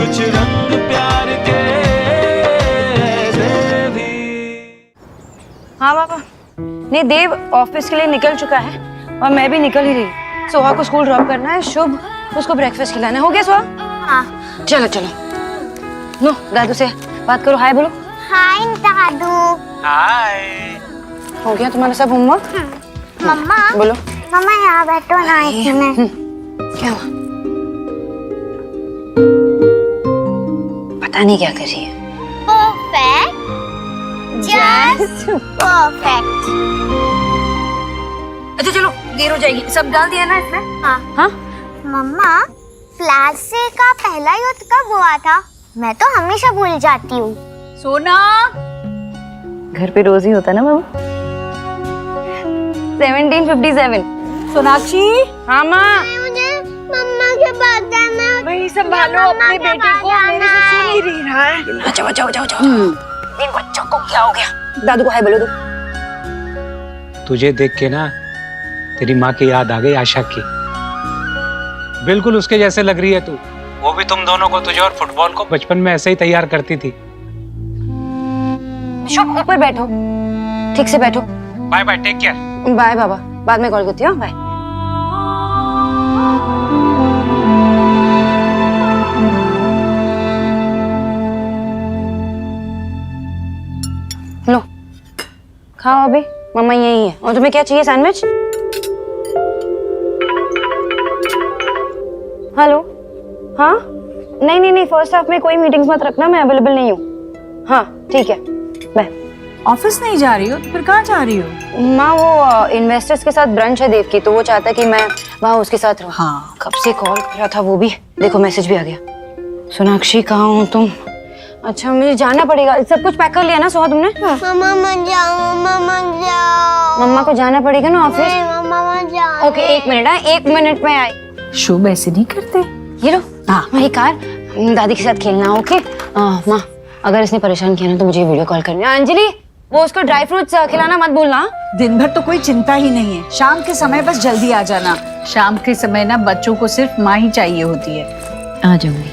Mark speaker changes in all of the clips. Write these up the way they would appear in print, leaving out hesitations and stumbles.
Speaker 1: कुछ रंग प्यार के ऐसे भी।
Speaker 2: हाँ पापा, नहीं देव ऑफिस के लिए निकल चुका है और मैं भी निकल ही रही। सोहा को स्कूल ड्रॉप करना है, शुभ उसको ब्रेकफास्ट खिलाना है। हो गया सोहा?
Speaker 3: हाँ।
Speaker 2: चलो चलो, नो दादू से बात करो, हाय बोलो।
Speaker 3: हाय दादू।
Speaker 1: हाय।
Speaker 2: हो गया तुम्हारा सब होमवर्क?
Speaker 3: मम्मा
Speaker 2: बोलो।
Speaker 3: मम्मा यहाँ बैठो ना इसमें।
Speaker 2: क्या हुआ? पता नहीं क्या कर रही है।
Speaker 3: Perfect, just perfect.
Speaker 2: अच्छा चलो, देर हो जाएगी। सब डाल दिया ना इसमें?
Speaker 3: हाँ।
Speaker 2: हाँ?
Speaker 3: मम्मा, प्लास्टिक का पहला युद्ध कब हुआ था? मैं तो हमेशा भूल जाती हूँ।
Speaker 2: सोना, घर पे रोज ही होता ना बाबू। 1757।
Speaker 4: सोनाक्षी,
Speaker 2: हाँ माँ।
Speaker 3: मुझे मम्मा के पास जाना है।
Speaker 4: वही संभालो अपने बेटे को, मेरे से सुन ही नहीं रहा है।
Speaker 2: जाओ जाओ जाओ जाओ। इन बच्चों को क्या हो गया? दादू को हाय बोलो तू।
Speaker 5: तुझे देख के ना तेरी माँ की याद आ गई, आशा की। बिल्कुल उसके जैसे लग रही है तू। वो भी तुम दोनों को, तुझे और फुटबॉल को बचपन में ऐसे ही तैयार करती थी।
Speaker 2: शुभ ऊपर बैठो, ठीक से बैठो।
Speaker 5: Bye bye, take care.
Speaker 2: Bye बाबा, बाद में कॉल करती हूँ। बाय। लो खाओ, अभी मम्मा यही है। और तुम्हें क्या चाहिए? सैंडविच? हेलो, हाँ? नहीं नहीं नहीं, फर्स्ट हाफ में कोई मीटिंग्स मत रखना, मैं अवेलेबल नहीं हूँ। हाँ ठीक है, बाय।
Speaker 4: ऑफिस नहीं जा रही हो तो फिर कहाँ जा रही हो?
Speaker 2: माँ वो इन्वेस्टर्स के साथ ब्रंच है देव की, तो वो चाहता है कि मैं वहाँ उसके साथ रहूँ।
Speaker 4: हाँ।
Speaker 2: कब से कॉल कर रहा था वो भी, देखो मैसेज भी आ गया। सोनाक्षी कहाँ हो तुम? अच्छा मुझे जाना पड़ेगा। सब कुछ पैक कर लिया ना सोहा तुमने?
Speaker 3: मम्मा मत जाओ, मम्मा मत जाओ।
Speaker 2: मम्मा को जाना पड़ेगा ना ऑफिस।
Speaker 3: नहीं, मम्मा मत जाओ।
Speaker 2: ओके एक मिनट, हाँ 1 मिनट में आई।
Speaker 4: शुभ ऐसे नहीं करते।
Speaker 2: ये लो,
Speaker 4: हाँ।
Speaker 2: वही कार, दादी के साथ खेलना। ओके माँ, अगर इसने परेशान किया ना तो मुझे वीडियो कॉल करनी है। अंजलि, वो उसको ड्राई फ्रूट्स खिलाना मत भूलना।
Speaker 4: दिन भर तो कोई चिंता ही नहीं है, शाम के समय बस जल्दी आ जाना। शाम के समय ना बच्चों को सिर्फ माँ ही चाहिए होती है।
Speaker 6: आ जाऊंगी।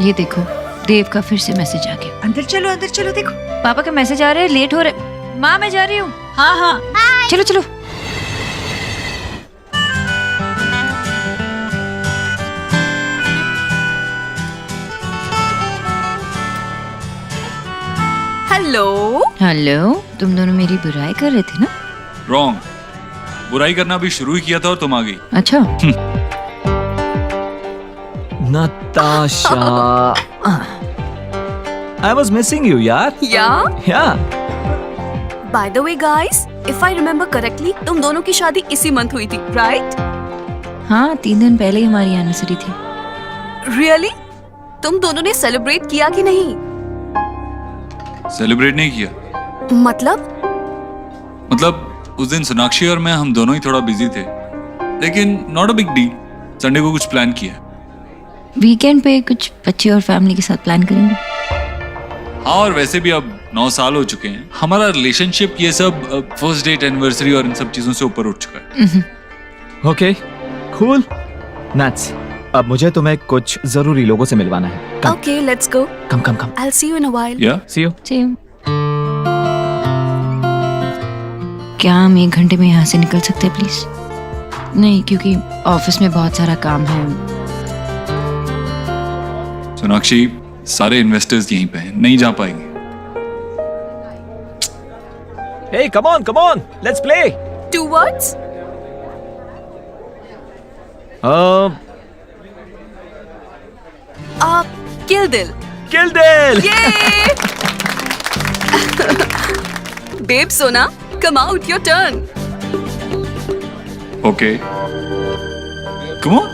Speaker 6: ये देखो, देव का फिर से मैसेज आ गया।
Speaker 4: अंदर चलो देखो।
Speaker 6: पापा के मैसेज आ रहे हैं, लेट हो रहे। माँ मैं जा रही हूँ।
Speaker 4: हाँ हाँ।
Speaker 6: चलो चलो।
Speaker 7: हेलो।
Speaker 6: हेलो, तुम दोनों मेरी बुराई कर रहे थे ना?
Speaker 8: रॉन्ग, बुराई करना भी शुरू ही किया था और तुम आ गई।
Speaker 6: अच्छा।
Speaker 1: Natasha, I was missing you, यार। Yeah.
Speaker 7: By the way, guys, if I remember correctly, तुम दोनों की शादी इसी मंथ हुई थी, right?
Speaker 6: हाँ, 3 दिन पहले ही हमारी एनिवर्सरी थी।
Speaker 7: Really? तुम दोनों ने सेलिब्रेट किया कि नहीं?
Speaker 8: सेलिब्रेट नहीं किया? मतलब उस दिन सोनाक्षी और मैं, हम दोनों ही थोड़ा बिजी थे, लेकिन not a big deal. Sunday को कुछ प्लान किया।
Speaker 6: वीकेंड पे कुछ बच्चे और फैमिली के साथ प्लान करेंगे।
Speaker 8: हाँ, और वैसे भी अब 9 साल हो चुके हैं हमारा रिलेशनशिप, ये सब फर्स्ट डेट, एनिवर्सरी और इन सब चीजों से ऊपर उठ चुका है।
Speaker 1: Okay, cool. Nuts. अब मुझे तुम्हें कुछ जरूरी लोगों से मिलवाना है। Come.
Speaker 7: Okay, let's go.
Speaker 1: Come.
Speaker 7: I'll see you in a while.
Speaker 8: Yeah?
Speaker 1: See you.
Speaker 6: Same. क्या हम 1 घंटे में यहाँ से निकल सकते हैं प्लीज? नहीं, क्योंकि ऑफिस में बहुत सारा काम है।
Speaker 8: सोनाक्षी, सारे इन्वेस्टर्स यहीं पे हैं, नहीं जा पाएंगे।
Speaker 1: Hey, come on. Let's play.
Speaker 7: 2 words? Kill Dil.
Speaker 1: Kill Dil.
Speaker 7: Yay! Babe, Sona, come out, your turn.
Speaker 8: Okay. Come on.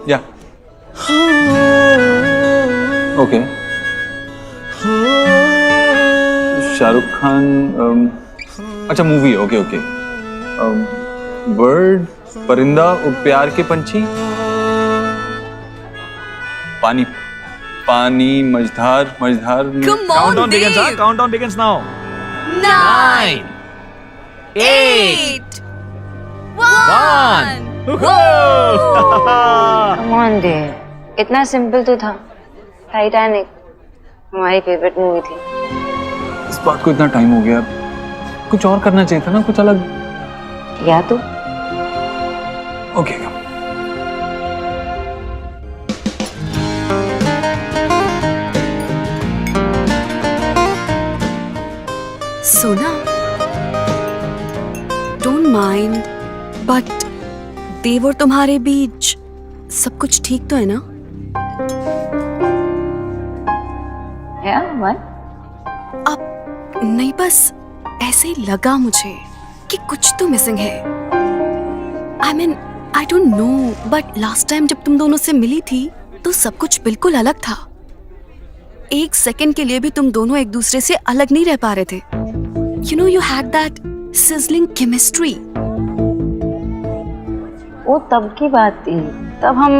Speaker 9: Yeah. Okay. Shahrukh Khan अच्छा मूवी है, ओके ओके। बर्ड, परिंदा और प्यार के पंछी, पानी पानी, मझधार मझधार।
Speaker 7: Come on,
Speaker 1: Countdown begins, huh?
Speaker 7: Dev.
Speaker 1: Countdown begins now.
Speaker 7: 9, 8, 1.
Speaker 2: Come on देव, इतना सिंपल तो था। टाइटैनिक हमारी फेवरेट मूवी थी।
Speaker 9: इस बात को इतना टाइम हो गया, कुछ और करना चाहिए था ना, कुछ अलग।
Speaker 2: या तो
Speaker 9: ओके
Speaker 7: सोना, डोंट माइंड, बट देव और तुम्हारे बीच सब कुछ ठीक तो है ना? अब नहीं, बस ऐसे ही लगा मुझे कि कुछ तो मिसिंग है। I mean I don't know, but last time जब तुम दोनों से मिली थी तो सब कुछ बिल्कुल अलग था। एक सेकंड के लिए भी तुम दोनों एक दूसरे से अलग नहीं रह पा रहे थे। You know, you had that sizzling chemistry.
Speaker 2: वो तब की बात थी, तब हम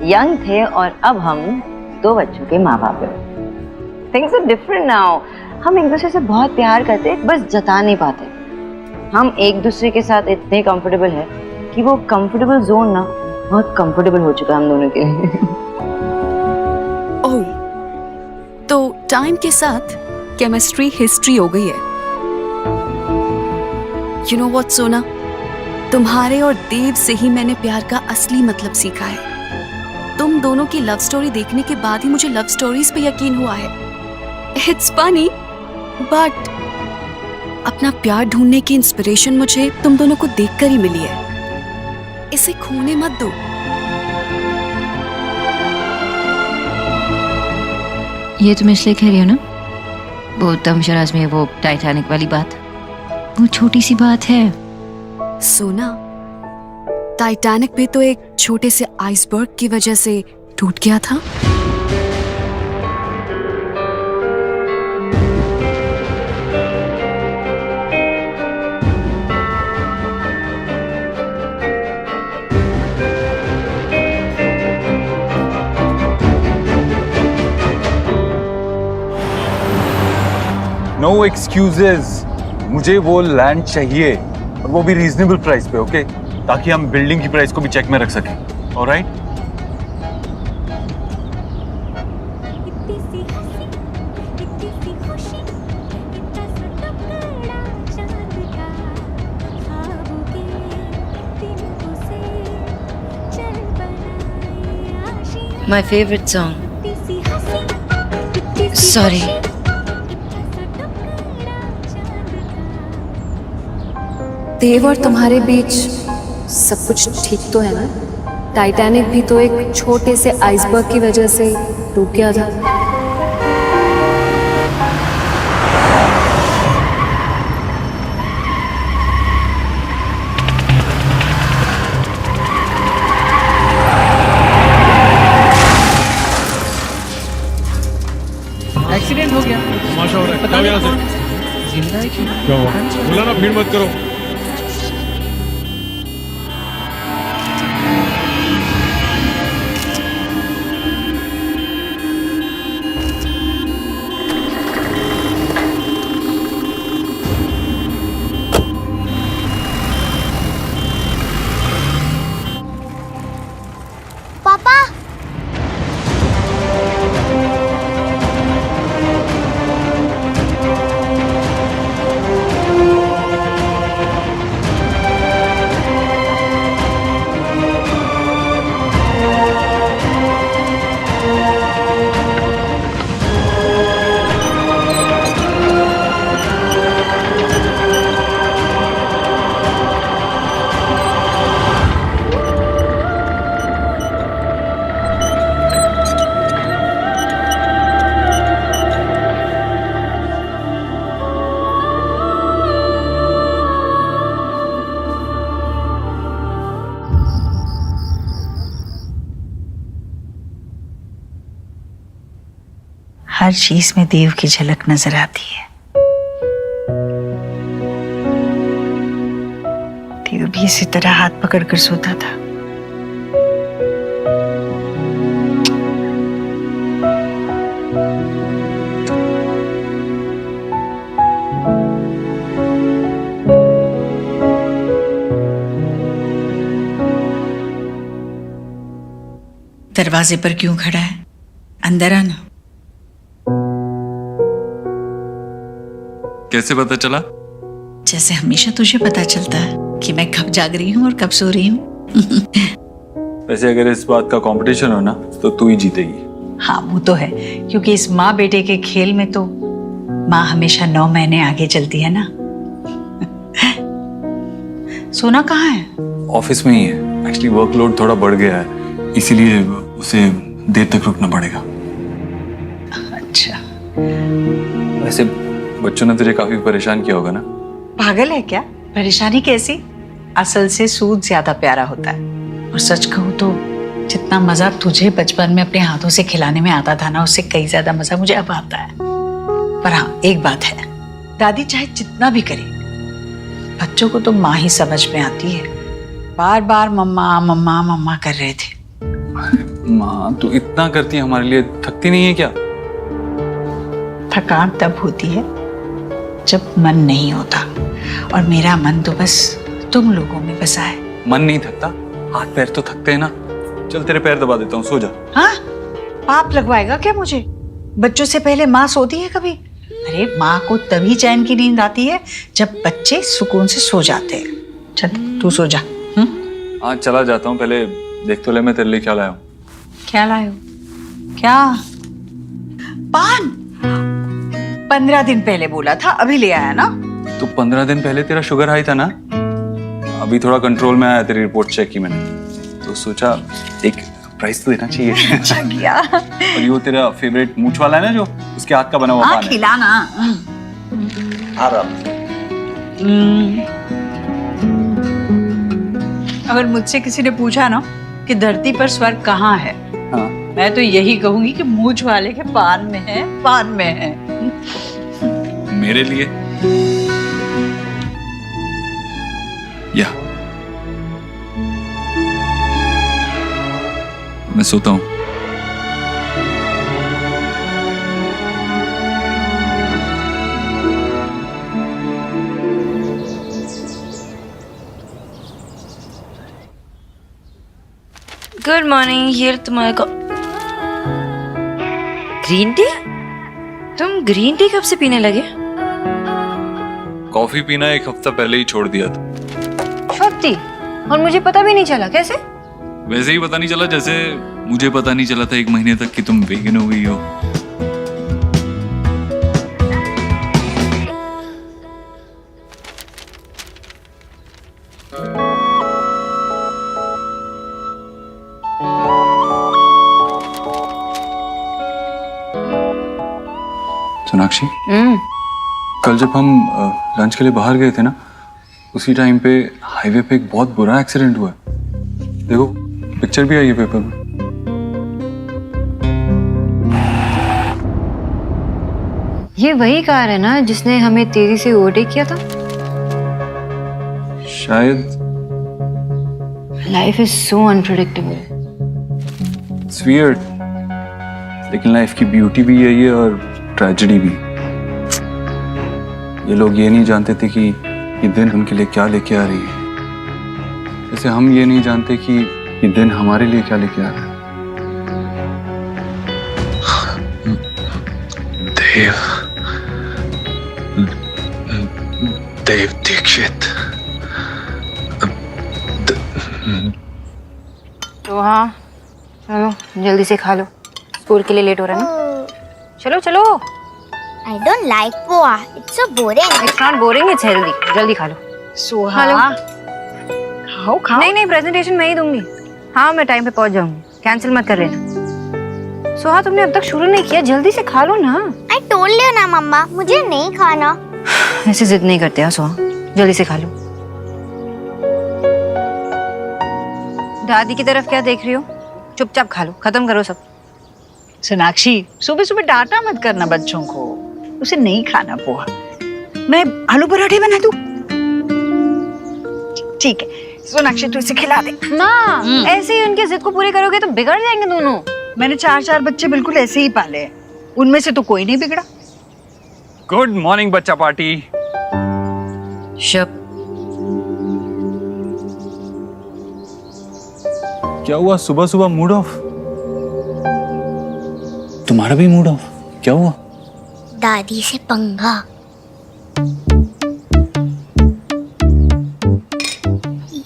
Speaker 2: यंग थे और अब हम 2 बच्चों के माँ बाप हैं। Things are different now. हम एक दूसरे से बहुत प्यार करते, बस जता नहीं पाते। हम एक दूसरे के साथ इतने कंफर्टेबल है कि वो कंफर्टेबल जोन ना बहुत कंफर्टेबल हो चुका है हम दोनों के लिए।
Speaker 7: ओह, तो टाइम के साथ केमिस्ट्री हिस्ट्री हो गई है। यू नो व्हाट सोना, तुम्हारे और देव से ही मैंने प्यार का असली मतलब सीखा है। तुम दोनों की लव स्टोरी देखने के बाद ही मुझे लव स्टोरीज पे यकीन हुआ है। इट्स फनी, बट अपना प्यार ढूंढने की इंस्पिरेशन मुझे तुम दोनों को देखकर ही मिली है। इसे खोने मत दो।
Speaker 6: ये तुम इसलिए कह रही हो ना, वो तमशराज में वो टाइटैनिक वाली बात, वो छोटी सी बात है।
Speaker 7: सोना, टाइटैनिक भी तो एक छोटे से आइसबर्ग की वजह से टूट गया था।
Speaker 9: नो एक्सक्यूजेस, मुझे वो लैंड चाहिए और वो भी रीजनेबल प्राइस पे, ओके? ताकि हम बिल्डिंग की प्राइस को भी चेक में रख सकें। Alright?
Speaker 6: My favorite song. Sorry.
Speaker 7: देव और तुम्हारे बीच सब कुछ ठीक तो है ना? टाइटैनिक भी तो एक छोटे से आइसबर्ग की वजह से टूट गया था।
Speaker 10: एक्सीडेंट हो गया,
Speaker 11: तमाशा हो रहा है। जाओ यहाँ से।
Speaker 10: जिंदा है क्यों?
Speaker 11: क्या हुआ? बोला ना भीड़ मत करो।
Speaker 3: पापा,
Speaker 4: हर चीज में देव की झलक नजर आती है। भी इसी तरह हाथ पकड़कर सोता था। दरवाजे पर क्यों खड़ा है? अंदर आना।
Speaker 8: कैसे पता चला?
Speaker 4: जैसे हमेशा तुझे पता चलता है कि मैं कब जाग रही हूँ और कब सो रही हूँ।
Speaker 9: वैसे अगर इस बात का कंपटीशन हो ना तो तू ही जीतेगी।
Speaker 4: हाँ वो तो है, क्योंकि इस माँ बेटे के खेल में तो माँ हमेशा 9 महीने आगे चलती है ना। सोना कहाँ है?
Speaker 9: ऑफिस में ही है। एक्चुअली वर्कलोड थोड़ा बढ़ गया है, इसीलिए उसे देर तक रुकना पड़ेगा।
Speaker 4: अच्छा,
Speaker 9: वैसे बच्चों ने तुझे काफी परेशान किया होगा ना?
Speaker 4: पागल है क्या? परेशानी कैसी? असल से सूद ज्यादा प्यारा होता है। और सच कहूँ तो जितना मजा तुझे बचपन में अपने हाथों से खिलाने में आता था ना, उससे कई ज्यादा मजा मुझे अब आता है। पर हाँ, एक बात है, दादी चाहे जितना भी करे, बच्चों को तो माँ ही समझ में आती है। बार बार मम्मा मम्मा मम्मा कर रहे थे।
Speaker 9: माँ तू इतना करती है हमारे लिए, थकती नहीं है क्या?
Speaker 4: थकान तब होती है जब मन नहीं होता, और मेरा मन तो बस तुम लोगों में बसा है।
Speaker 9: मन नहीं थकता, हाथ पैर तो थकते हैं ना। चल तेरे पैर दबा देता हूँ, सो जा।
Speaker 4: हाँ, पाप लगवाएगा क्या मुझे? बच्चों से पहले माँ सोती है कभी? अरे माँ को तभी चैन की नींद आती है जब बच्चे सुकून से सो जाते हैं। चल तू सो जा।
Speaker 9: हाँ चला जाता हूँ, पहले देख तो ले मैं तेरे लिए क्या लाया हूँ।
Speaker 4: क्या लाए हो? क्या? पान? 15 दिन पहले बोला था, अभी ले आया ना?
Speaker 9: तो 15 दिन पहले तेरा शुगर हाई था ना, अभी थोड़ा कंट्रोल में आया। तेरी रिपोर्ट चेक की मैंने, तो सोचा एक प्राइस तो देना चाहिए।
Speaker 4: अच्छा किया।
Speaker 9: और ये वो तेरा फेवरेट मूंछ वाला है ना, जो उसके हाथ का बना हुआ
Speaker 4: हाँ,
Speaker 9: पान है।
Speaker 4: खिलाना।
Speaker 9: आराम।
Speaker 4: अगर मुझसे किसी ने पूछा ना कि धरती पर स्वर्ग कहाँ है,
Speaker 9: हाँ।
Speaker 4: मैं तो यही कहूंगी कि मूंछ वाले के पान में है, पान में है।
Speaker 8: मेरे लिए या मैं सोता हूँ।
Speaker 6: गुड मॉर्निंग, ये तुम्हारा ग्रीन टी? तुम ग्रीन टी कब से पीने लगे?
Speaker 8: कॉफी पीना 1 हफ्ता पहले ही छोड़ दिया था।
Speaker 6: सच्ची? और मुझे पता भी नहीं चला, कैसे?
Speaker 8: वैसे ही पता नहीं चला जैसे मुझे पता नहीं चला था 1 महीने तक कि तुम वेगन हो गई हो।
Speaker 9: सोनाक्षी, कल जब हम लंच के लिए बाहर गए थे ना, उसी टाइम पे हाईवे पे एक बहुत बुरा एक्सीडेंट हुआ। देखो पिक्चर भी आई है पेपर में।
Speaker 6: ये वही कार है ना जिसने हमें तेजी से ओवरटेक किया था?
Speaker 9: शायद।
Speaker 6: Life is so unpredictable.
Speaker 9: It's weird, लेकिन लाइफ की ब्यूटी भी यही है और ट्रेजेडी भी। ये लोग ये नहीं जानते थे कि ये दिन उनके लिए क्या लेके आ रही है, जैसे हम ये नहीं जानते कि ये दिन हमारे लिए क्या लेके आ रहा है।
Speaker 10: देव दीक्षित।
Speaker 6: तो हाँ, चलो जल्दी से खा लो, स्कूल के लिए लेट हो रहा है ना। चलो चलो।
Speaker 3: I don't like poha. It's so boring.
Speaker 6: It's not boring, it's healthy. जल्दी खा लो।
Speaker 4: सोहा, खाओ खाओ।
Speaker 6: नहीं नहीं, प्रेजेंटेशन मैं ही दूंगी। हाँ, मैं टाइम पे पहुंच जाऊंगी, कैंसिल मत कर लेना। सोहा, तुमने अब तक शुरू नहीं किया, जल्दी से खा लो ना।
Speaker 3: I told you ना मम्मा, मुझे नहीं खाना।
Speaker 6: ऐसे जिद नहीं करते हैं सोहा, जल्दी से खा लो। दादी की तरफ क्या देख रही हो? चुपचाप खा लो, खत्म करो सब।
Speaker 4: सोनाक्षी, सुबह सुबह डांटा मत करना बच्चों को, उसे नहीं खाना पोहा। मैं आलू पराठे बना दूं? ठीक है सोनाक्षी तू इसे खिला दे।
Speaker 2: माँ ऐसे ही उनकी जिद को पूरी करोगे तो बिगड़ जाएंगे दोनों।
Speaker 4: मैंने 4 बच्चे बिल्कुल ऐसे ही पाले हैं, उनमें से तो कोई नहीं बिगड़ा।
Speaker 9: गुड मॉर्निंग बच्चा पार्टी।
Speaker 6: शब
Speaker 9: क्या हुआ, सुबह सुबह मूड ऑफ? तुम्हारा भी मूड ऑफ? क्या हुआ?
Speaker 3: दादी से पंगा।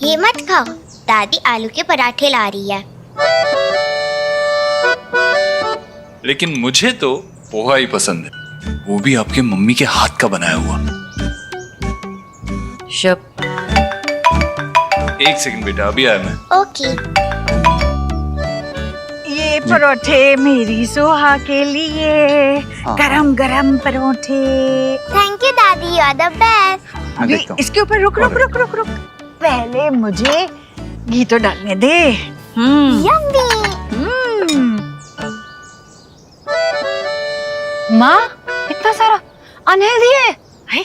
Speaker 3: ये मत खाओ, दादी आलू के पराठे ला रही है।
Speaker 8: लेकिन मुझे तो पोहा ही पसंद है, वो भी आपके मम्मी के हाथ का बनाया हुआ।
Speaker 6: शब
Speaker 8: एक सेकंड बेटा, अभी आया मैं।
Speaker 3: ओके।
Speaker 4: ये परोठे मेरी सोहा के लिए, गरम गरम परोठे।
Speaker 3: थैंक यू दादी, यू आर द बेस्ट।
Speaker 9: मैं देखता हूँ।
Speaker 4: इसके ऊपर रुक रुक रुक रुक रुक, पहले मुझे घी तो डालने दे।
Speaker 3: यम्मी।
Speaker 2: माँ इतना सारा अनहेल्दी है।
Speaker 4: है,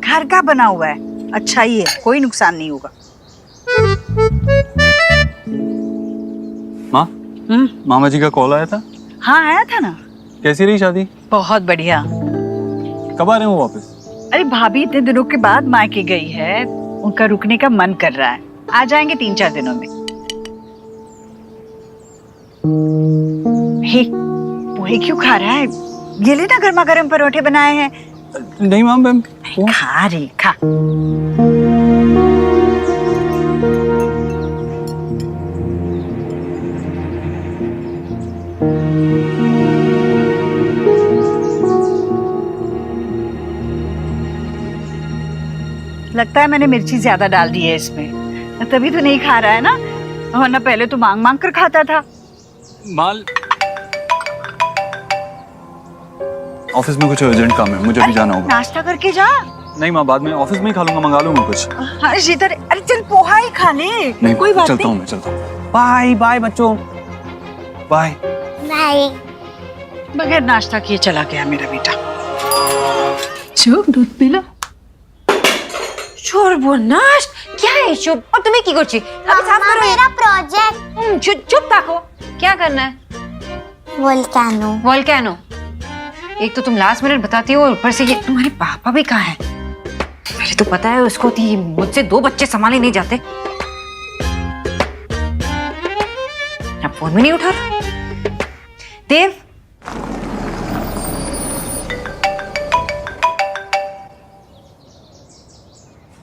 Speaker 4: घर का बना हुआ है, अच्छा ही है, कोई नुकसान नहीं होगा।
Speaker 9: माँ, मामा जी का कॉल आया था?
Speaker 4: हाँ आया था ना।
Speaker 9: कैसी रही शादी?
Speaker 4: बहुत बढ़िया।
Speaker 9: कब आ रहे हो वापस?
Speaker 4: अरे भाभी इतने दिनों के बाद मायके गई है, उनका रुकने का मन कर रहा है, आ जाएंगे 3-4 दिनों में। हे, पोहे क्यों खा रहा है? ये ले ना गर्मा गर्म परोठे बनाए हैं।
Speaker 9: नहीं माम, मैं
Speaker 4: खा रे खा। लगता है मैंने मिर्ची ज्यादा डाल दी है इसमें, तभी तो नहीं खा रहा है ना, वरना पहले तो मांग मांग कर खाता था।
Speaker 9: माल ऑफिस में कुछ अर्जेंट काम है, मुझे भी जाना होगा।
Speaker 4: नाश्ता करके जा।
Speaker 9: नहीं माँ, बाद में ऑफिस में ही खा लूंगा, मंगा लूंगा कुछ।
Speaker 4: हाँ शीतल, अरे चल पोहा ही खा ले।
Speaker 9: नहीं
Speaker 4: कोई बात
Speaker 9: चलता
Speaker 4: नहीं।
Speaker 9: हूँ, मैं चलता हूँ। बाय बाय बच्चों, बाय
Speaker 3: बाय।
Speaker 4: बगैर नाश्ता किए चला गया मेरा बेटा।
Speaker 6: चुप दूध पी लो।
Speaker 2: সর্বনাশ क्या है शुभ? और तुम्हें की করছি? अभी साफ
Speaker 3: मम्मा,
Speaker 2: करो ये।
Speaker 3: मेरा प्रोजेक्ट।
Speaker 2: चुप ताको। क्या करना है?
Speaker 3: वोल्केनो।
Speaker 2: वोल्केनो। एक तो तुम लास्ट मिनट बताती हो, ऊपर से ये तुम्हारे पापा भी कहाँ हैं? पहले तो पता है उसको थी मुझसे 2 बच्चे संभाले नहीं जाते। अब फोन भी नहीं उठा रहा। देव,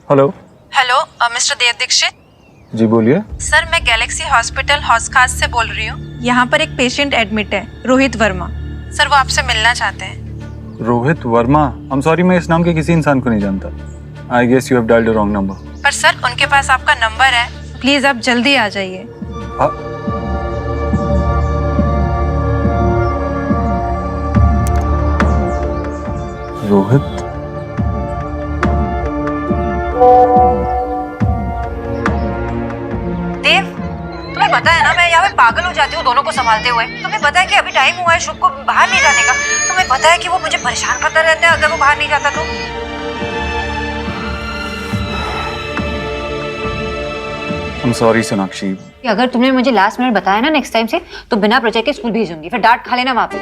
Speaker 9: हेलो।
Speaker 10: हेलो मिस्टर देव दीक्षित।
Speaker 9: जी बोलिए।
Speaker 10: सर मैं गैलेक्सी हॉस्पिटल हॉस्कास से बोल रही हूँ। यहाँ पर एक पेशेंट एडमिट है, रोहित वर्मा। सर वो आपसे मिलना चाहते हैं।
Speaker 9: Rohit Verma? I am sorry, मैं इस नाम के किसी इंसान को नहीं जानता। I guess you have dialled the wrong number.
Speaker 10: पर सर उनके पास आपका नंबर है, प्लीज आप जल्दी आ जाइए।
Speaker 9: रोहित?
Speaker 2: देव, तुम्हें पता है ना मैं यहाँ पे पागल हो जाती हूँ दोनों को संभालते हुए। तुम्हें पता है कि अभी टाइम हुआ है शुभ को बाहर नहीं जाने का। तुम्हें पता है कि वो मुझे परेशान करता रहता है अगर वो बाहर नहीं जाता तो।
Speaker 9: आई एम सॉरी सोनाक्षी।
Speaker 2: अगर तुमने मुझे लास्ट मिनट बताया ना नेक्स्ट टाइम से, तो बिना प्रोजेक्ट के स्कूल भेजूंगी, फिर डांट खा लेना वहाँ पे।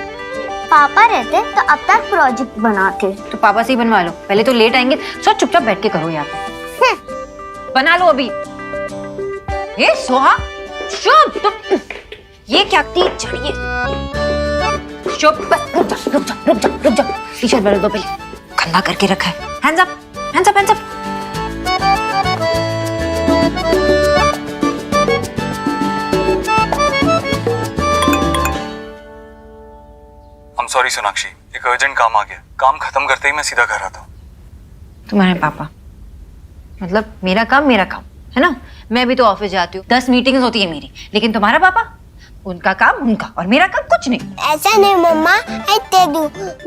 Speaker 3: पापा रहते तो अब तक प्रोजेक्ट बनाते।
Speaker 2: तो पापा से ही बनवा लो, पहले तो लेट आएंगे। सो चुपचाप बैठ के करो यहाँ पे। बना लो अभी। ये सोहा, शुभ तुम ये क्या की चढ़िए। शुभ बस रुक जा रुक जा रुक जा रुक जा। टी शर्ट बदल दो पहले, गंदा करके रखा है। Hands up hands up hands up.
Speaker 9: I am sorry Sonakshi, एक अर्जेंट काम आ गया। काम खत्म करते ही मैं सीधा घर आता हूँ।
Speaker 2: तुम्हारे पापा मतलब मेरा काम है ना। मैं भी तो ऑफिस जाती हूँ, 10 मीटिंग्स होती है मेरी, लेकिन तुम्हारा पापा, उनका काम उनका और मेरा काम कुछ नहीं।
Speaker 3: ऐसा नहीं मम्मा, ऐसे दू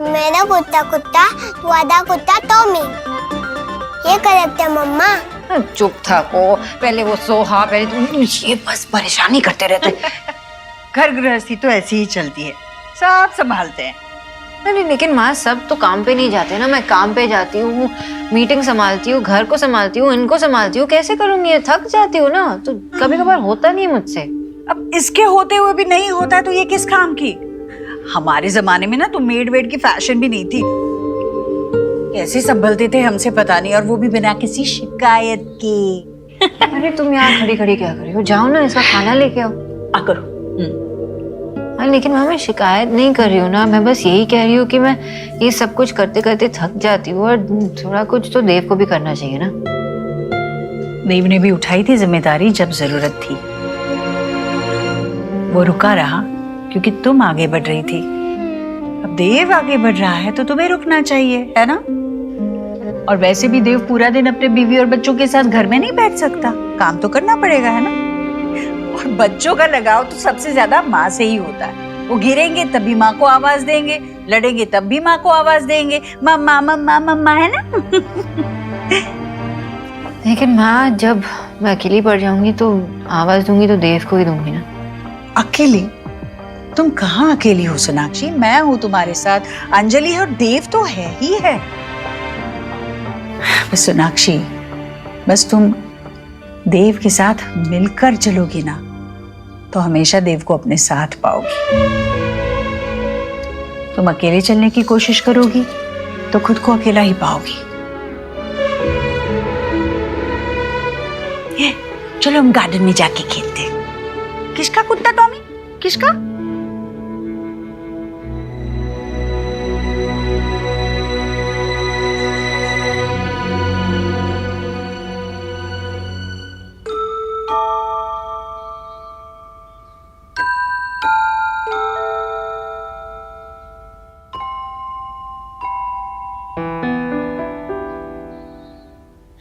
Speaker 3: मेरा कुत्ता कुत्ता, तू आधा कुत्ता तो मैं। ये करते मम्मा।
Speaker 2: चुप था को, पहले वो सोहा, पहले तुम, ये बस परेशानी करते रहते।
Speaker 4: घर गृहस्थी तो ऐसी ही चलती है, सब संभालते हैं।
Speaker 2: नहीं लेकिन माँ सब तो काम पे नहीं जाते ना, मैं काम पे जाती हूँ।
Speaker 6: मीटिंग संभालती हूँ, घर को संभालती हूँ, इनको संभालती हूँ, कैसे करूंगी? ये थक जाती हूँ ना, तो कभी कभार होता नहीं है मुझसे।
Speaker 4: अब इसके होते हुए भी नहीं होता है तो ये किस काम की? हमारे जमाने में ना तो मेड वेड की फैशन भी नहीं थी। कैसे संभलते थे हमसे पता नहीं, और वो भी बिना किसी शिकायत के।
Speaker 6: अरे तुम यहाँ खड़ी खड़ी क्या कर रही हो? जाओ ना, इसका खाना लेके आओ।
Speaker 4: आ करो।
Speaker 6: हाँ, लेकिन मैं शिकायत नहीं कर रही हूँ ना, मैं बस यही कह रही हूँ कि मैं ये सब कुछ करते करते थक जाती हूँ, और थोड़ा कुछ तो देव को भी करना चाहिए ना।
Speaker 4: देव ने भी उठाई थी जिम्मेदारी जब जरूरत थी। वो रुका रहा क्योंकि तुम आगे बढ़ रही थी। अब देव आगे बढ़ रहा है तो तुम्हें रुकना चाहिए, है ना? और वैसे भी देव पूरा दिन अपने बीवी और बच्चों के साथ घर में नहीं बैठ सकता, काम तो करना पड़ेगा, है ना? और बच्चों का लगाव तो सबसे ज्यादा माँ से ही होता है। वो गिरेंगे तब भी माँ को आवाज देंगे, लड़ेंगे तब भी माँ को आवाज देंगे, मम्मा मम्मा मम्मा, है ना?
Speaker 6: लेकिन माँ, जब मैं अकेली पड़ जाऊंगी तो आवाज दूंगी तो देव को ही दूंगी ना।
Speaker 4: अकेली? तुम कहाँ अकेली हो सोनाक्षी? मैं हूँ तुम्हारे साथ, अंजलि है, और देव तो है ही है। बस सोनाक्षी, बस तुम देव के साथ मिलकर चलोगी ना तो हमेशा देव को अपने साथ पाओगी। तुम अकेले चलने की कोशिश करोगी तो खुद को अकेला ही पाओगी। चलो हम गार्डन में जाके खेलते हैं। किसका कुत्ता टॉमी? किसका?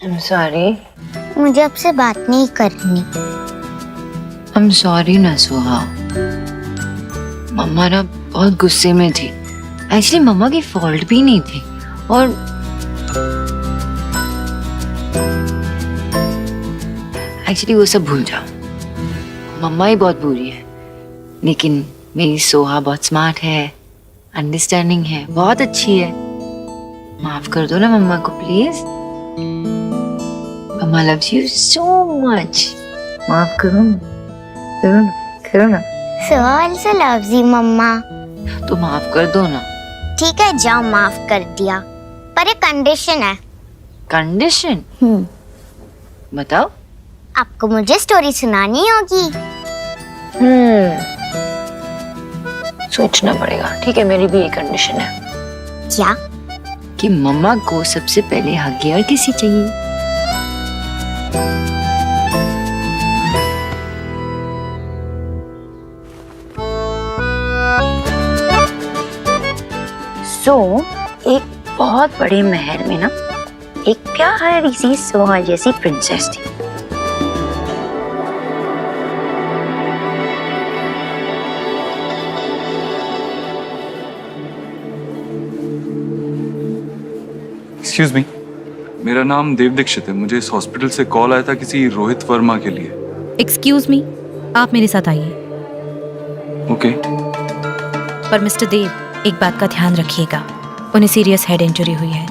Speaker 6: I'm sorry.
Speaker 3: मुझे आपसे बात नहीं करनी।
Speaker 6: I'm sorry ना सुहा। मम्मा ना बहुत गुस्से में थी। एक्चुअली मम्मा की फॉल्ट भी नहीं थी, और एक्चुअली वो सब भूल जाओ। मम्मा ही बहुत बुरी है, लेकिन मेरी सोहा बहुत स्मार्ट है, अंडरस्टैंडिंग है, बहुत अच्छी है। माफ कर दो ना मम्मा को please. Mamma loves you so much. माफ करो ना, करो ना, करो ना।
Speaker 3: सोहा also loves you, मम्मा।
Speaker 6: तो माफ कर दो ना।
Speaker 3: ठीक है, जाओ, माफ कर दिया, पर एक कंडीशन है।
Speaker 6: कंडीशन? बताओ।
Speaker 3: आपको मुझे स्टोरी सुनानी होगी।
Speaker 6: सोचना पड़ेगा। ठीक है, मेरी भी एक कंडीशन है।
Speaker 3: क्या?
Speaker 6: कि मम्मा को सबसे पहले हग और किसी चाहिए। एक बहुत बड़े महल में ना एक प्यारी सी सोहा जैसी प्रिंसेस थी।
Speaker 9: एक्सक्यूज मी, मेरा नाम देव दीक्षित है। मुझे इस हॉस्पिटल से कॉल आया था किसी रोहित वर्मा के लिए।
Speaker 12: एक्सक्यूज मी, आप मेरे साथ आइए।
Speaker 9: ओके।
Speaker 12: पर मिस्टर देव, एक बात का ध्यान रखिएगा, उन्हें सीरियस हेड इंजरी हुई है।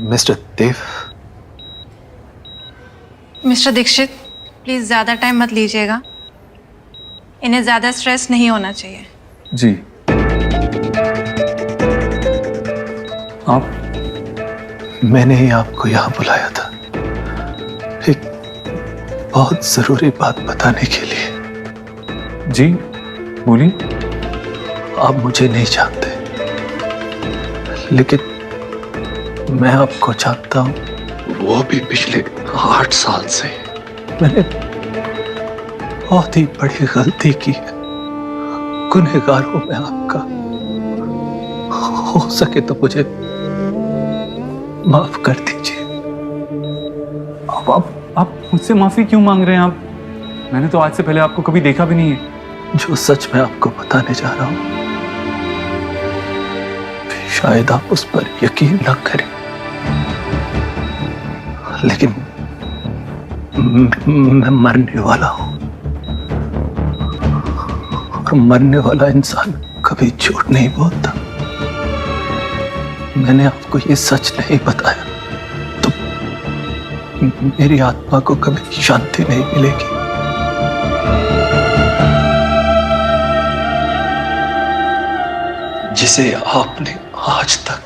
Speaker 1: Mister Dev.
Speaker 10: Mister Dikshit, please ज्यादा टाइम मत लीजिएगा, इन्हें ज्यादा स्ट्रेस नहीं होना चाहिए।
Speaker 9: जी। आप?
Speaker 1: मैंने ही आपको यहाँ बुलाया था एक बहुत जरूरी बात बताने के लिए।
Speaker 9: जी बोलिए।
Speaker 1: आप मुझे नहीं जानते, लेकिन मैं आपको जानता हूँ, वो भी पिछले 8 साल से। मैंने बहुत ही बड़ी गलती की है, गुनहगार हूं मैं आपका। हो सके तो मुझे माफ कर दीजिए।
Speaker 9: आप मुझसे माफी क्यों मांग रहे हैं? आप, मैंने तो आज से पहले आपको कभी देखा भी नहीं है।
Speaker 1: जो सच मैं आपको बताने जा रहा हूं, शायद आप उस पर यकीन न करें, लेकिन मैं मरने वाला हूं। और मरने वाला इंसान कभी झूठ नहीं बोलता। मैंने आपको ये सच नहीं बताया तो मेरी आत्मा को कभी शांति नहीं मिलेगी। जिसे आपने आज तक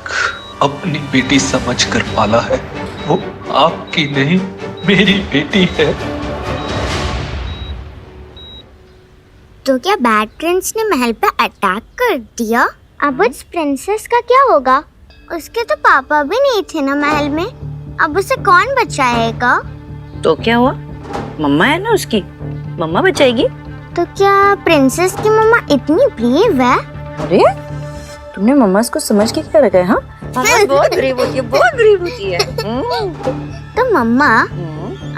Speaker 1: अपनी बेटी समझकर पाला है वो आपकी नहीं मेरी बेटी है।
Speaker 3: तो क्या बैड प्रिंस ने महल पे अटैक कर दिया? अब उस प्रिंसेस का क्या होगा? उसके तो पापा भी नहीं थे ना महल में, अब उसे कौन बचाएगा?
Speaker 2: तो क्या हुआ, मम्मा है ना उसकी, मम्मा बचाएगी।
Speaker 3: तो क्या प्रिंसेस की मम्मा इतनी ब्रेव है?
Speaker 2: अरे तुमने मम्मा को समझ के क्या रखा है? हाँ मम्मा बहुत ब्रेव होती है, बहुत ब्रेव होती है।
Speaker 3: तो मम्मा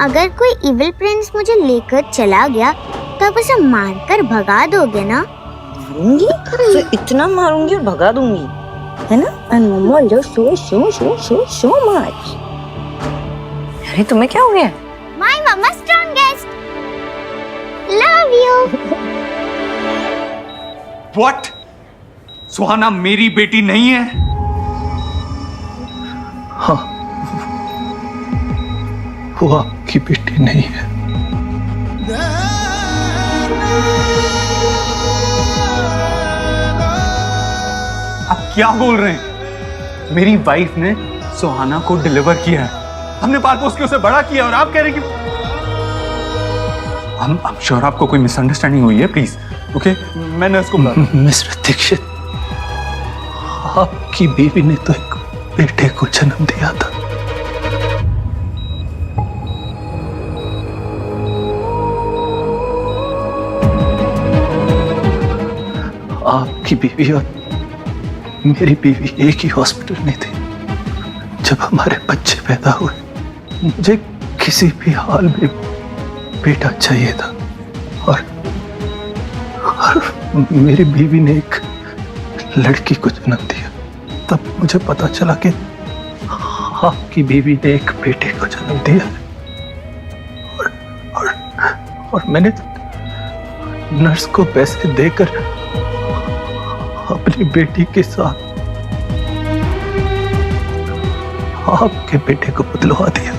Speaker 3: अगर कोई इविल प्रिंस मुझे लेकर चला गया तो आप उसे मारकर भगा दोगे ना?
Speaker 2: मारूंगी तो इतना मारूंगी और भगा दूंगी, है ना? And mama will so much. अरे तुम्हें क्या हो गया?
Speaker 3: My mamma strongest, love you.
Speaker 13: What? Suhana मेरी बेटी नहीं है?
Speaker 1: हाँ, वो आपकी बेटी नहीं है।
Speaker 13: आप क्या बोल रहे हैं? मेरी वाइफ ने सुहाना को डिलीवर किया है, हमने पाल पोस के उसे बड़ा किया और आप कह रहे हैं कि I'm sure आपको कोई मिसअंडरस्टैंडिंग हुई है। प्लीज ओके, मैं नर्स को बुला।
Speaker 1: मिस्टर दीक्षित, आपकी बीवी ने तो एक बेटे को जन्म दिया था। आपकी बीवी और मेरी बीवी एक ही हॉस्पिटल में थी जब हमारे बच्चे पैदा हुए। मुझे किसी भी हाल में बेटा चाहिए था और मेरी बीवी ने एक लड़की को जन्म दिया। तब मुझे पता चला कि आपकी बीवी ने एक बेटे को जन्म दिया और मैंने नर्स को पैसे देकर अपनी बेटी के साथ आपके बेटे को बदलवा दिया।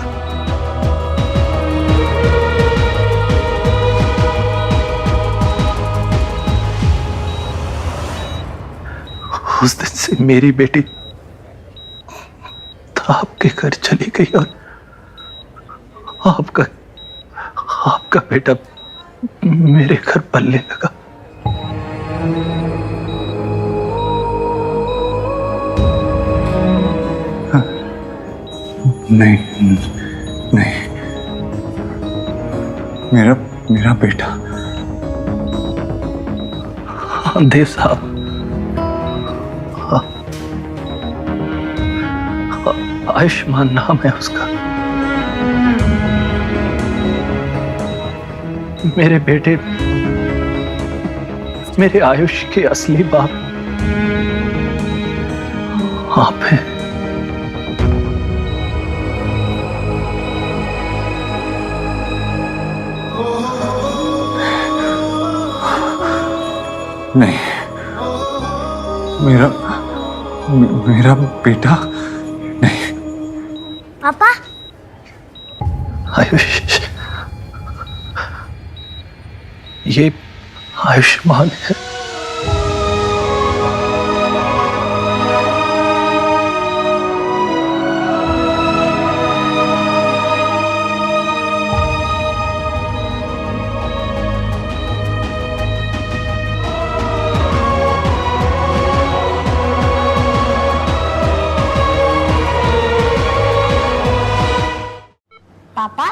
Speaker 1: उस दिन से मेरी बेटी आपके घर चली गई और आपका बेटा मेरे घर पलने लगा।
Speaker 9: नहीं नहीं, मेरा बेटा।
Speaker 1: हाँ देव साहब, आयुष्मान नाम है उसका। मेरे बेटे मेरे आयुष के असली बाप आप हैं।
Speaker 9: नहीं, मेरा बेटा नहीं।
Speaker 3: पापा,
Speaker 1: आयुष, ये आयुष्मान है।
Speaker 3: पापा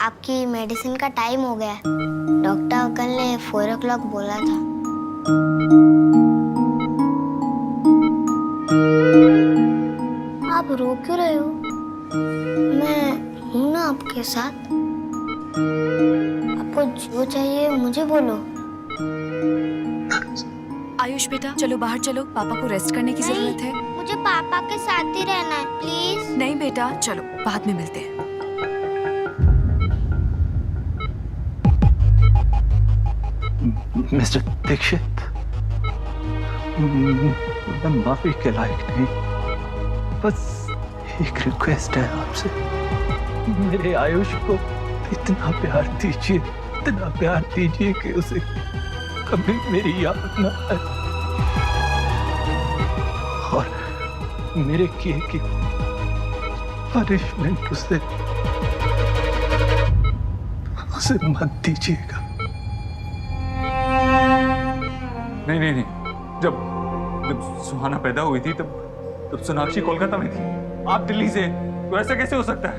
Speaker 3: आपकी मेडिसिन का टाइम हो गया है। डॉक्टर अंकल ने 4 o'clock बोला था। आप रो क्यों रहे हो? मैं हूं ना आपके साथ। आपको जो चाहिए मुझे बोलो।
Speaker 7: आयुष बेटा चलो बाहर चलो, पापा को रेस्ट करने की जरूरत है।
Speaker 3: मुझे पापा के साथ ही रहना है प्लीज।
Speaker 7: नहीं बेटा चलो बाद में मिलते हैं।
Speaker 1: मिस्टर दीक्षित, मैं माफी के लायक नहीं, बस एक रिक्वेस्ट है आपसे, मेरे आयुष को इतना प्यार दीजिए कि उसे कभी मेरी याद न आए और मेरे किए की पनिशमेंट उसे मत दीजिएगा।
Speaker 9: नहीं, जब सुहाना पैदा हुई थी तब सोनाक्षी कोलकाता में थी, आप दिल्ली से, तो ऐसा कैसे हो सकता है?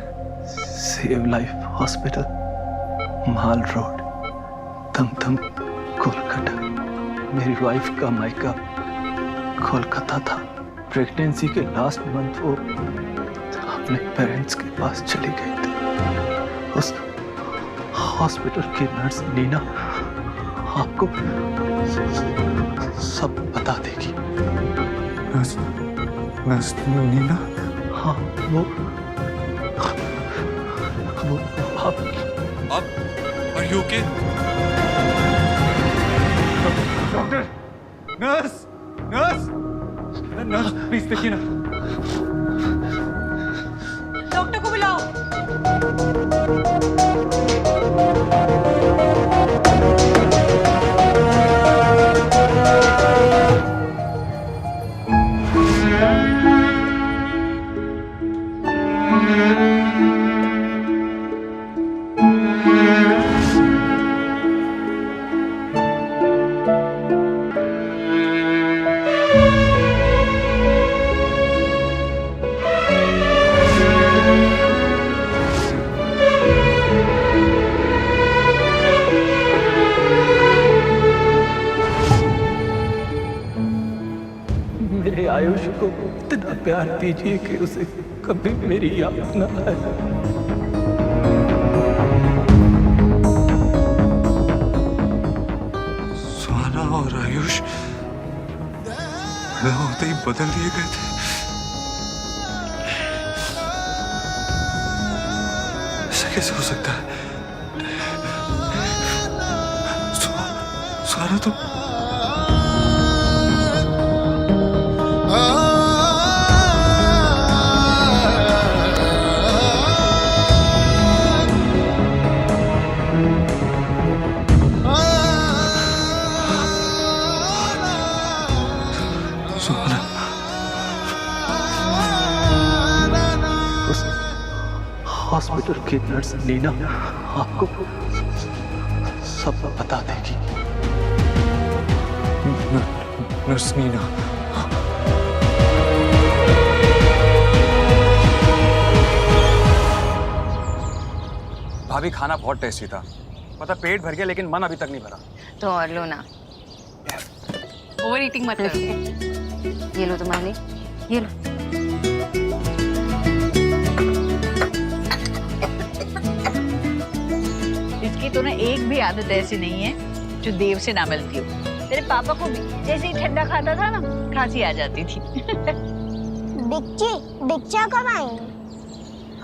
Speaker 1: सेव लाइफ हॉस्पिटल, माल रोड, दमदम, कोलकाता। मेरी वाइफ का मायका कोलकाता था। प्रेगनेंसी के लास्ट मंथ वो अपने पेरेंट्स के पास चली गई थी। उस हॉस्पिटल की नर्स नीना आपको सब बता देगी।
Speaker 9: नर्स नीना?
Speaker 1: हाँ, वो आप
Speaker 8: Are you okay?
Speaker 9: Doctor, nurse, please देखिए ना।
Speaker 4: डॉक्टर को बुलाओ।
Speaker 1: मेरे आयुष को इतना प्यार दीजिए कि उसे कभी मेरी याद न आए।
Speaker 9: सुहाना और आयुष पैदा होते ही बदल दिए गए थे। ऐसा कैसे हो सकता है? सुहाना तो
Speaker 1: हॉस्पिटल की नर्स नीना आपको सब बता देगी।
Speaker 9: नर्स नीना?
Speaker 13: भाभी, खाना बहुत टेस्टी था, मतलब पेट भर गया, लेकिन मन अभी तक नहीं भरा।
Speaker 2: तो और लो ना।
Speaker 4: ओवर ईटिंग मत करो।
Speaker 2: ये लो तुम्हारे लिए, ये लो।
Speaker 4: इसकी तो ना एक भी आदत ऐसी नहीं है जो देव से ना मिलती हो। तेरे पापा को भी जैसे ही ठंडा खाता था ना, खांसी आ जाती थी।
Speaker 3: दीक्षा कब आएंगे?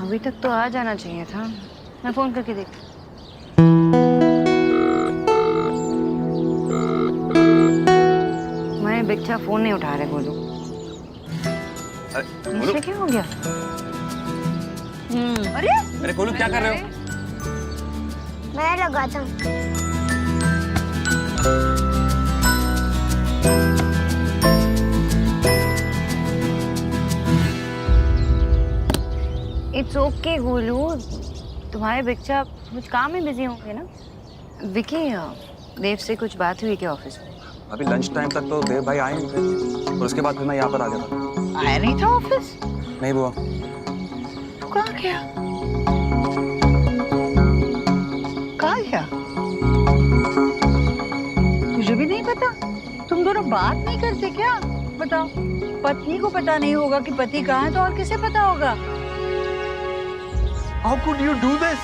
Speaker 2: अभी तक तो आ जाना चाहिए था। मैं फोन करके देखती। मैं बिच्छा फोन नहीं उठा रहे। बोलो इसे क्या हो गया?
Speaker 13: अरे गोलू, क्या कर रहे हो?
Speaker 3: मैं लगाता हूँ।
Speaker 2: इट्स ओके गोलू, तुम्हारे बच्चा कुछ काम में बिजी होंगे ना। विकी, देव से कुछ बात हुई क्या ऑफिस में?
Speaker 13: अभी लंच टाइम तक तो देव भाई आए नहीं थे, और उसके बाद फिर मैं यहाँ पर आ गया था।
Speaker 4: आया नहीं था ऑफिस?
Speaker 13: नहीं बुआ।
Speaker 4: तू कहाँ गया? कहाँ गया? तुझे भी नहीं पता? तुम दोनों बात नहीं करते क्या? बताओ, पत्नी को पता नहीं होगा कि पति कहाँ है तो और किसे पता होगा?
Speaker 13: How could you do this?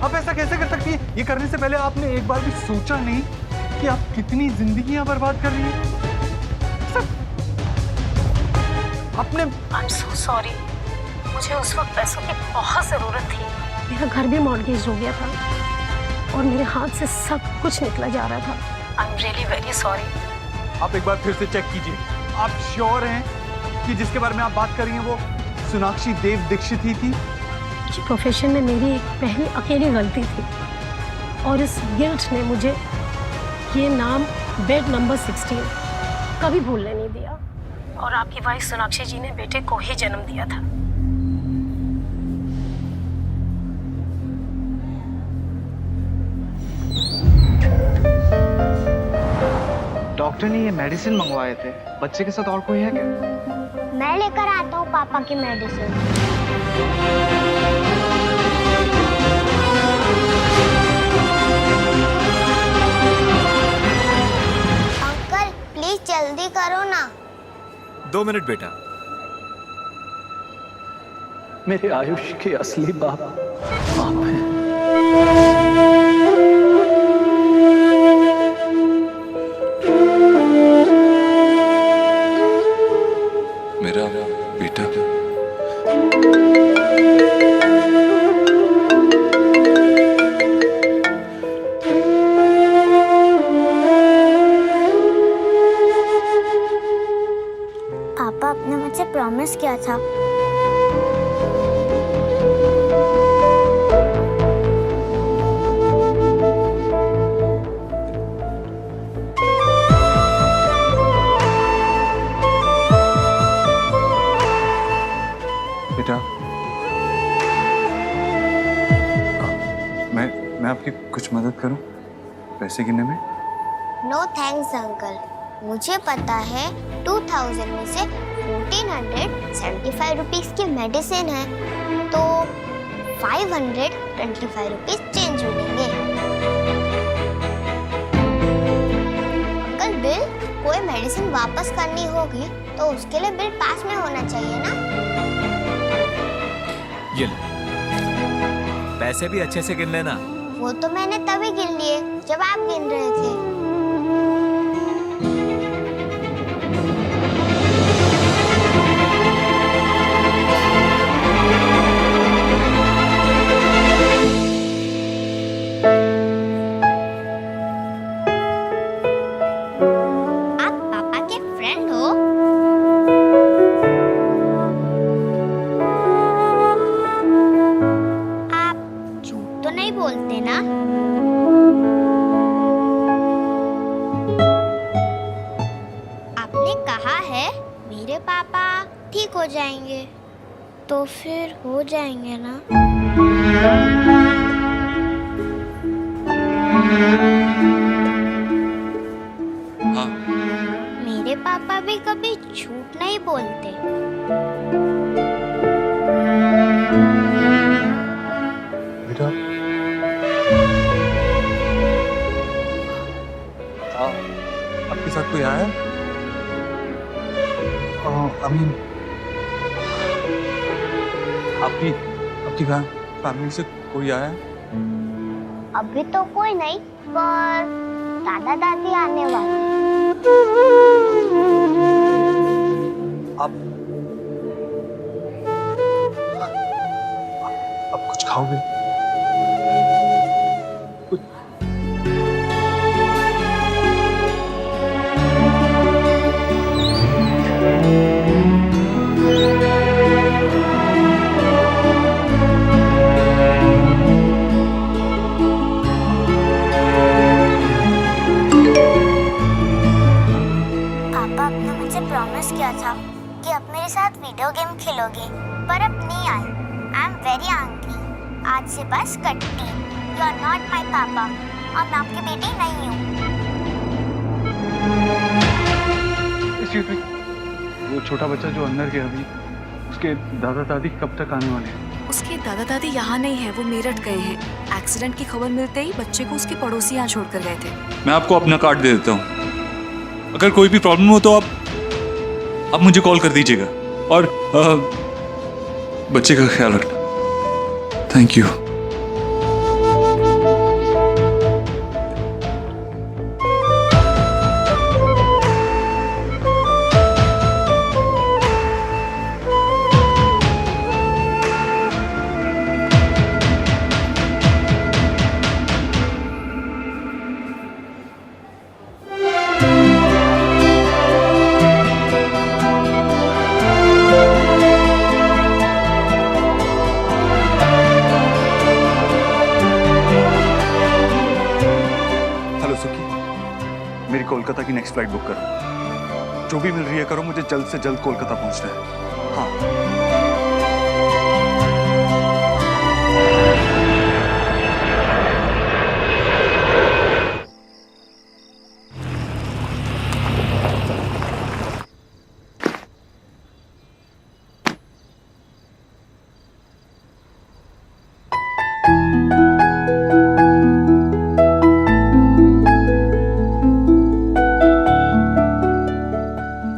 Speaker 13: आप ऐसा कैसे कर सकती है? ये करने से पहले आपने एक बार भी सोचा नहीं कि आप कितनी जिंदगियां बर्बाद कर रही हैं? आपने
Speaker 14: I'm so sorry. मुझे उस वक्त पैसों की बहुत जरूरत थी। मेरा घर भी मॉर्गेज हो गया था और मेरे हाथ से सब कुछ निकला जा रहा था। I am really very sorry.
Speaker 13: आप एक बार फिर से चेक कीजिए। आप श्योर हैं कि जिसके बारे में आप बात कर रही हैं वो सोनाक्षी देव दीक्षित ही थी?
Speaker 14: जी प्रोफेशन में मेरी एक पहली अकेली गलती थी और इस गिल्ट ने मुझे ये नाम बेड नंबर 16 कभी भूलने नहीं दिया। और आपकी वाइफ सोनाक्षी जी ने बेटे को ही जन्म दिया था।
Speaker 15: डॉक्टर ने ये मेडिसिन मंगवाए थे, बच्चे के साथ और कोई है क्या?
Speaker 3: मैं लेकर आता हूँ पापा की मेडिसिन। अंकल प्लीज जल्दी करो ना।
Speaker 1: 2 मिनट बेटा। मेरे आयुष के असली बाप आप हैं।
Speaker 9: मेरा बेटा।
Speaker 3: पापा आपने मुझसे प्रॉमिस किया था।
Speaker 9: बेटा मैं आपकी कुछ मदद करूं पैसे गिनने में?
Speaker 3: नो थैंक्स अंकल, मुझे पता है 2000 में से 1475 रुपीस की मेडिसिन है तो 525 रुपीस चेंज मिलेंगे। अंकल बिल कोई मेडिसिन वापस करनी होगी तो उसके लिए बिल पास में होना चाहिए ना।
Speaker 1: ये ले, पैसे भी अच्छे से गिन लेना।
Speaker 3: वो तो मैंने तभी गिन लिए जब आप गिन रहे थे। आप पापा के फ्रेंड हो? आप झूठ तो नहीं बोलते ना? आपने कहा है मेरे पापा ठीक हो जाएंगे तो फिर हो जाएंगे ना?
Speaker 9: हाँ।
Speaker 3: मेरे पापा भी कभी झूठ नहीं बोलते।
Speaker 9: बेटा आपके साथ कोई आया? अमीन आपकी फैमिली से कोई आया?
Speaker 3: अभी तो कोई नहीं पर दादा दादी आने वाले।
Speaker 9: आप कुछ खाओगे?
Speaker 3: पापा आपने मुझे प्रॉमिस किया था कि आप मेरे साथ वीडियो गेम खेलोगे पर अब नहीं आए। I am very angry. आज से बस कट्टी। यू आर नॉट माय पापा और मैं आपकी बेटी नहीं हूँ।
Speaker 13: वो छोटा बच्चा जो अंदर गया अभी, उसके दादा दादी कब तक आने वाले हैं?
Speaker 7: उसके दादा दादी यहाँ नहीं है, वो मेरठ गए हैं। एक्सीडेंट की खबर मिलते ही बच्चे को उसके पड़ोसी यहाँ छोड़कर गए थे।
Speaker 8: मैं आपको अपना कार्ड दे देता हूँ, अगर कोई भी प्रॉब्लम हो तो आप मुझे कॉल कर दीजिएगा और बच्चे का ख्याल रखना। Thank you.
Speaker 13: लो सुखी, मेरी कोलकाता की नेक्स्ट फ्लाइट बुक करो। जो भी मिल रही है करो, मुझे जल्द से जल्द कोलकाता पहुंचना है। हाँ।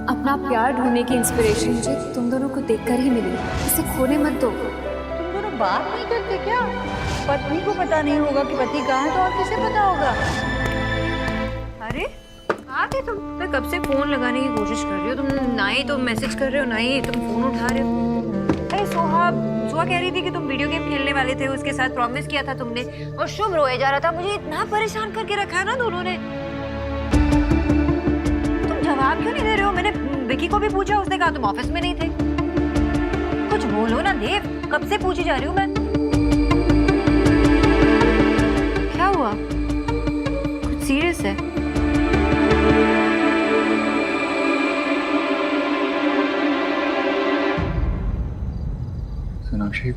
Speaker 16: अपना प्यार ढूंढने की इंस्पिरेशन मुझे तुम दोनों को देखकर ही मिली। इसे खोने मत दो।
Speaker 4: तुम दोनों बात नहीं करते क्या? पत्नी को पता नहीं होगा कि पति कहाँ है तो और किसे पता होगा?
Speaker 2: अरे कहाँ थे तुम? मैं कब से फोन लगाने की कोशिश कर रही हो, तुम ना ही तुम मैसेज कर रहे हो ना ही तुम फोन उठा रहे हो। अरे सोहा कह रही थी कि तुम वीडियो गेम खेलने वाले थे, उसके साथ प्रॉमिस किया था तुमने, और शुभ रोए जा रहा था। मुझे इतना परेशान करके रखा है ना दोनों ने। तुम जवाब क्यों नहीं दे रहे हो? मैंने विकी को भी पूछा, उसने कहा तुम ऑफिस में नहीं थे। कुछ बोलो ना देव, कब से पूछी जा रही हूँ मैं। क्या हुआ? कुछ सीरियस है?
Speaker 9: सोनाक्षी,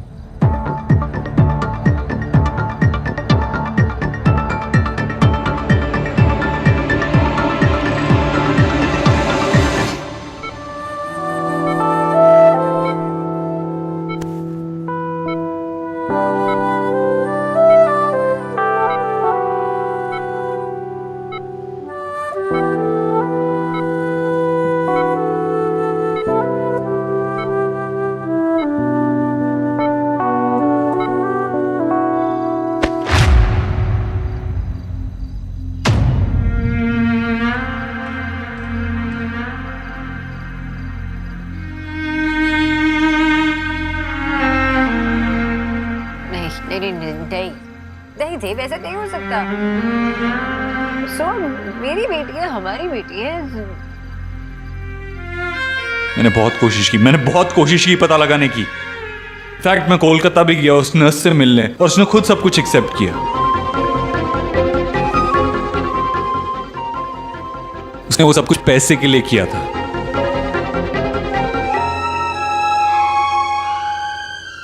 Speaker 2: नहीं देव, ऐसा नहीं हो सकता। मेरी बेटी है, हमारी बेटी है।
Speaker 8: मैंने बहुत कोशिश की पता लगाने की। इनफैक्ट मैं कोलकाता भी गया उस नर्स से मिलने, और उसने खुद सब कुछ एक्सेप्ट किया। उसने वो सब कुछ पैसे के लिए किया था।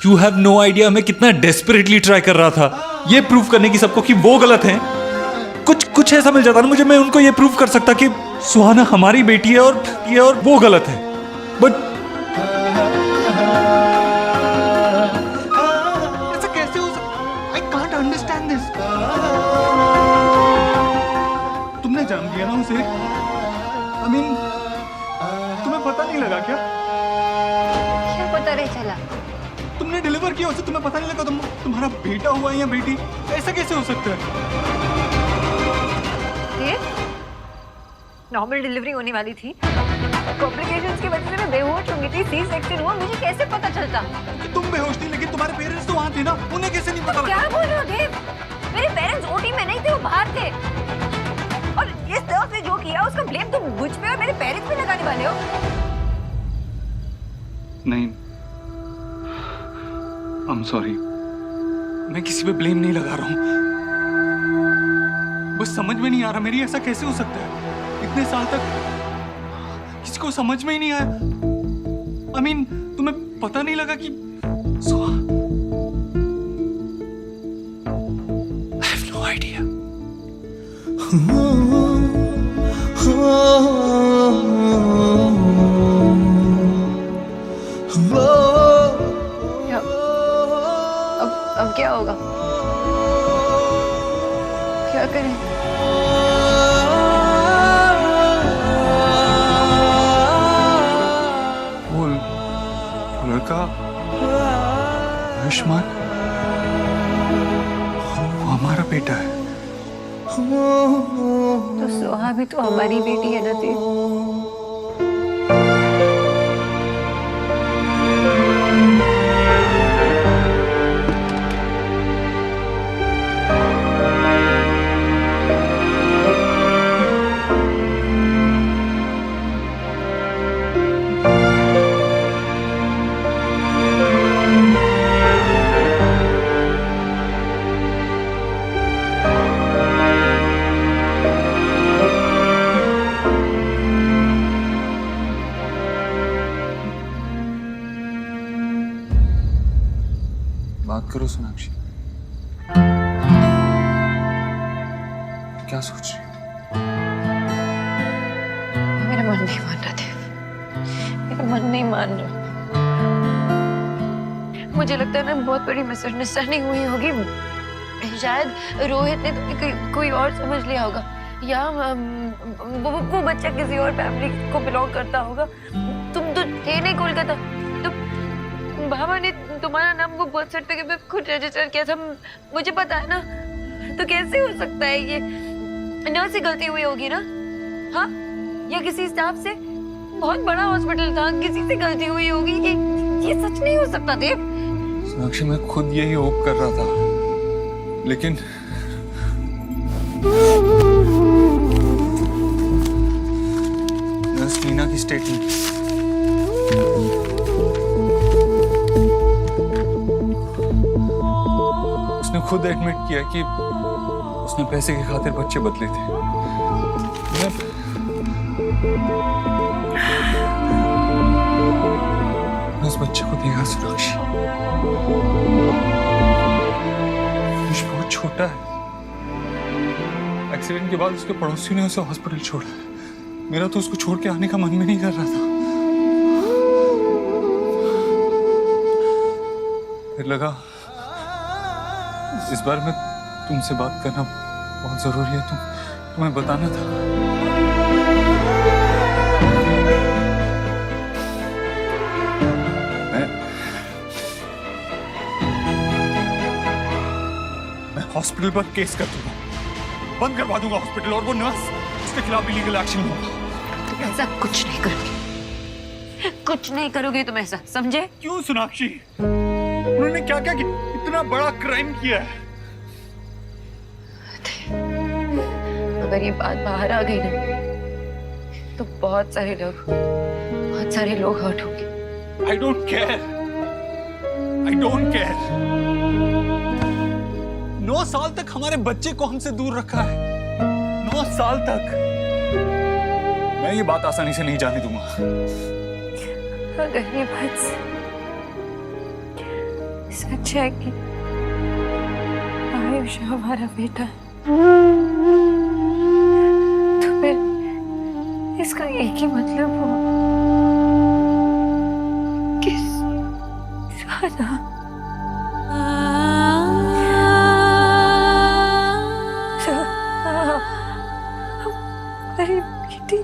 Speaker 8: You have no idea मैं कितना डेस्परेटली ट्राई कर रहा था ये प्रूव करने की सबको कि वो गलत हैं। कुछ ऐसा मिल जाता ना मुझे, मैं उनको ये प्रूव कर सकता कि सुहाना हमारी बेटी है और वो गलत है। बट
Speaker 13: ऐसा कैसे हो सकता? I can't understand this. तुमने जन्म दिया ना उसे। I mean, तुम्हें पता नहीं लगा क्या?
Speaker 2: क्या पता नहीं चला?
Speaker 13: तुमने डिलीवर किया उसे, तुम्हें पता नहीं लगा तुम्हारा बेटा हुआ है या बेटी? ऐसा कैसे हो सकता है?
Speaker 2: नॉर्मल डिलीवरी होने वाली थी, कॉम्प्लिकेशंस की वजह से मैं बेहोश हो गई थी, सी सेक्शन हुआ, मुझे कैसे पता चलता?
Speaker 13: तुम बेहोश थी लेकिन तुम्हारे पेरेंट्स तो वहाँ थे ना, उन्हें कैसे नहीं पता लगा?
Speaker 2: क्या बोल रहे हो देव? मेरे पेरेंट्स ओटी में नहीं थे, वो बाहर थे। और इस तरह से जो किया उसका ब्लेम तुम मुझ पे और मेरे पेरेंट्स पे लगाने वाले हो?
Speaker 13: नहीं, I'm sorry, मैं किसी पे ब्लेम नहीं लगा रहा हूँ। बस समझ में नहीं आ रहा मेरी, ऐसा कैसे हो सकता है? इतने साल तक किसी को समझ में ही नहीं आया। I mean, तुम्हें पता नहीं लगा कि I have no idea.
Speaker 2: अब क्या होगा? क्या करें?
Speaker 13: वो लड़का आयुष्मान, वो हमारा बेटा है।
Speaker 2: तो सोहा भी तो हमारी बेटी है ना देव।
Speaker 9: करो सोनाक्षी। क्या सोच रही हो?
Speaker 2: मेरा मन नहीं मान रहा देव, मेरा मन नहीं मान रहा। मुझे लगता है ना बहुत बड़ी मिसअंडरस्टैंडिंग हुई होगी। शायद रोहित ने कोई और समझ लिया होगा, या वो बच्चा किसी और फैमिली को बिलोंग करता होगा। तुम तो थे नहीं कोलकाता, तुम बाबा ने तुम्हारा नाम वो बर्थ सर्टिफिकेट पे खुद रजिस्टर किया था, मुझे पता है ना। तो कैसे हो सकता है ये? नर्स से गलती हुई होगी ना, हाँ? या किसी स्टाफ से? बहुत बड़ा हॉस्पिटल था, किसी से गलती हुई होगी। ये सच नहीं हो सकता देव।
Speaker 9: सोनाक्षी मैं खुद यही होप कर रहा था, लेकिन नर्स नीना की स्टेटमेंट, उसने खुद एडमिट किया कि उसने पैसे की खातिर बच्चे बदले थे। मैं उस बच्चे को देखा सोनाक्षी, बहुत छोटा है। एक्सीडेंट के बाद उसके पड़ोसी ने उसे हॉस्पिटल छोड़ा। मेरा तो उसको छोड़ के आने का मन भी नहीं कर रहा था। फिर लगा इस बार में तुमसे बात करना बहुत जरूरी है, तुम्हें बताना था। मैं हॉस्पिटल पर केस कर दूंगा, बंद करवा दूंगा हॉस्पिटल, और वो नर्स उसके खिलाफ भी लीगल एक्शन होगा।
Speaker 2: तुम ऐसा कुछ नहीं करोगे, कुछ नहीं करोगे तुम ऐसा, समझे?
Speaker 9: क्यों सोनाक्षी? उन्होंने क्या क्या इतना बड़ा क्राइम किया है?
Speaker 2: अगर ये बात बाहर आ गई ना, तो बहुत सारे लोग हर्ट होंगे।
Speaker 9: I don't care. I don't care. 9 साल तक हमारे बच्चे को हमसे दूर रखा है, 9 साल तक। मैं ये बात आसानी से नहीं जाने दूंगा।
Speaker 2: अगर ये बात सच है कि आयुष हमारा बेटा है, तो फिर इसका एक ही मतलब हो कि सुहाना हमारी बेटी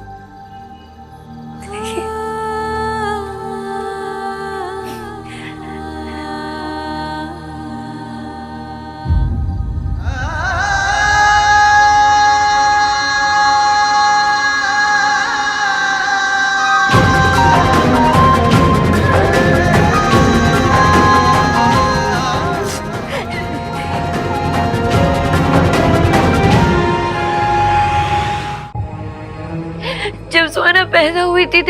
Speaker 2: नहीं। जब सुहाना पैदा हुई थी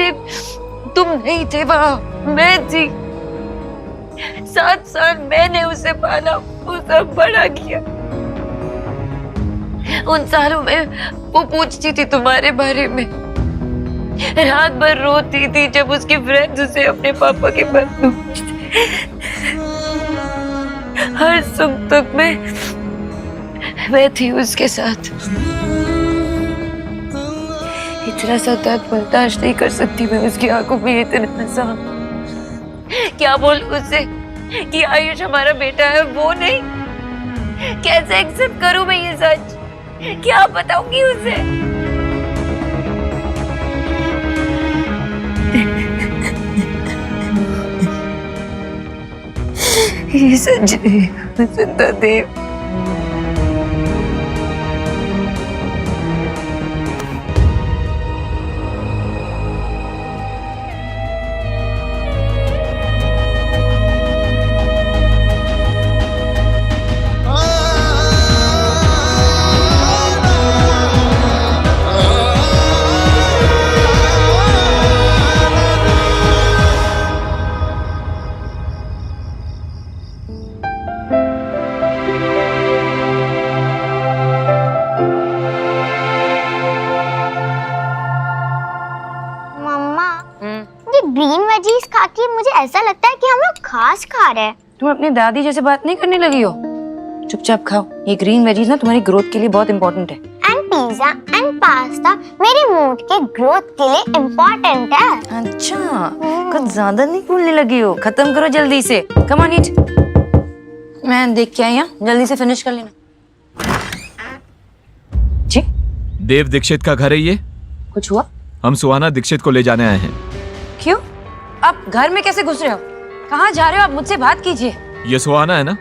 Speaker 2: तुम नहीं थे वहां, मैं थी। 7 साल मैंने उसे पाला, उसे बड़ा किया। उन सालों में वो पूछती थी तुम्हारे बारे में, रात भर रोती थी जब उसके फ्रेंड्स उसे अपने पापा के बारे में पूछते। हर सुख दुख में मैं थी उसके साथ। इतना सा दर्द बर्दाश्त नहीं कर सकती मैं उसकी आंखों में इतना सा। क्या बोलूं उससे कि आयुष हमारा बेटा है, वो नहीं? कैसे एक्सेप्ट करूं मैं ये सच? क्या बताऊंगी उसे? ये सच नहीं जिंदा देव।
Speaker 3: ग्रीन वेजीज खा के मुझे ऐसा लगता है कि हम लोग घास खा रहे हैं।
Speaker 2: तुम अपनी दादी जैसे बात नहीं करने लगी हो? चुपचाप खाओ, ये ग्रीन वेजीज ना तुम्हारी ग्रोथ के लिए बहुत इंपॉर्टेंट है।
Speaker 3: एंड पिज्जा एंड पास्ता मेरी मूड के ग्रोथ के लिए इम्पोर्टेंट है।
Speaker 2: अच्छा, कुछ ज्यादा नहीं बोलने लगी हो। खत्म करो जल्दी से, कम ऑन ईट। मैं देख के आई हूँ, जल्दी से फिनिश कर लेना। जी
Speaker 17: देव दीक्षित का घर है ये?
Speaker 2: कुछ हुआ?
Speaker 17: हम सुहाना दीक्षित को ले जाने आए हैं।
Speaker 2: क्यों? आप घर में कैसे घुस रहे हो? कहाँ जा रहे हो आप? मुझसे बात कीजिए।
Speaker 17: ये सुहाना है ना?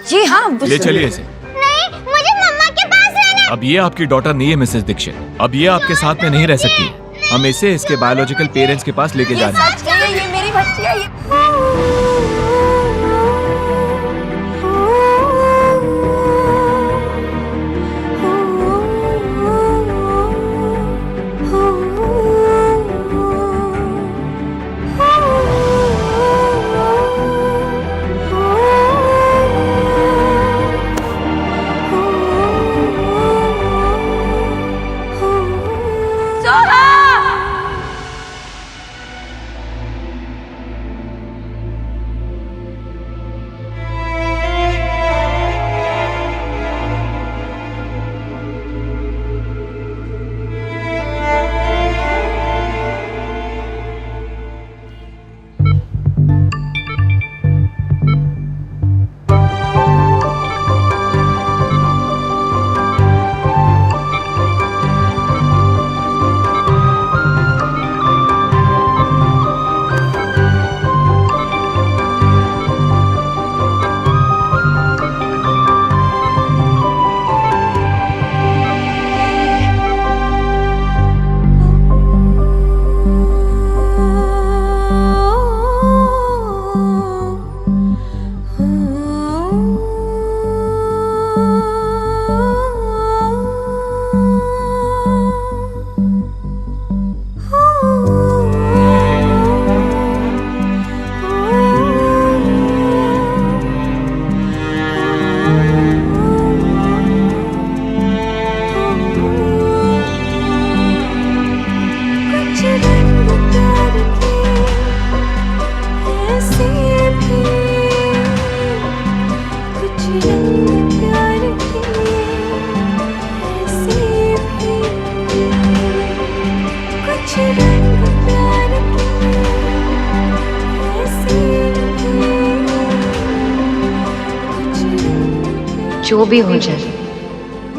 Speaker 2: जी हाँ।
Speaker 17: ले चलिए इसे।
Speaker 3: नहीं, मुझे मम्मा के पास रहना।
Speaker 17: अब ये आपकी डॉटर नहीं है मिसेस दीक्षित, अब ये आपके साथ में नहीं रह सकती। हम इसे इसके बायोलॉजिकल पेरेंट्स के पास लेके जाना है।
Speaker 2: ये मेरी बच्ची है।
Speaker 6: जो भी हो जाए,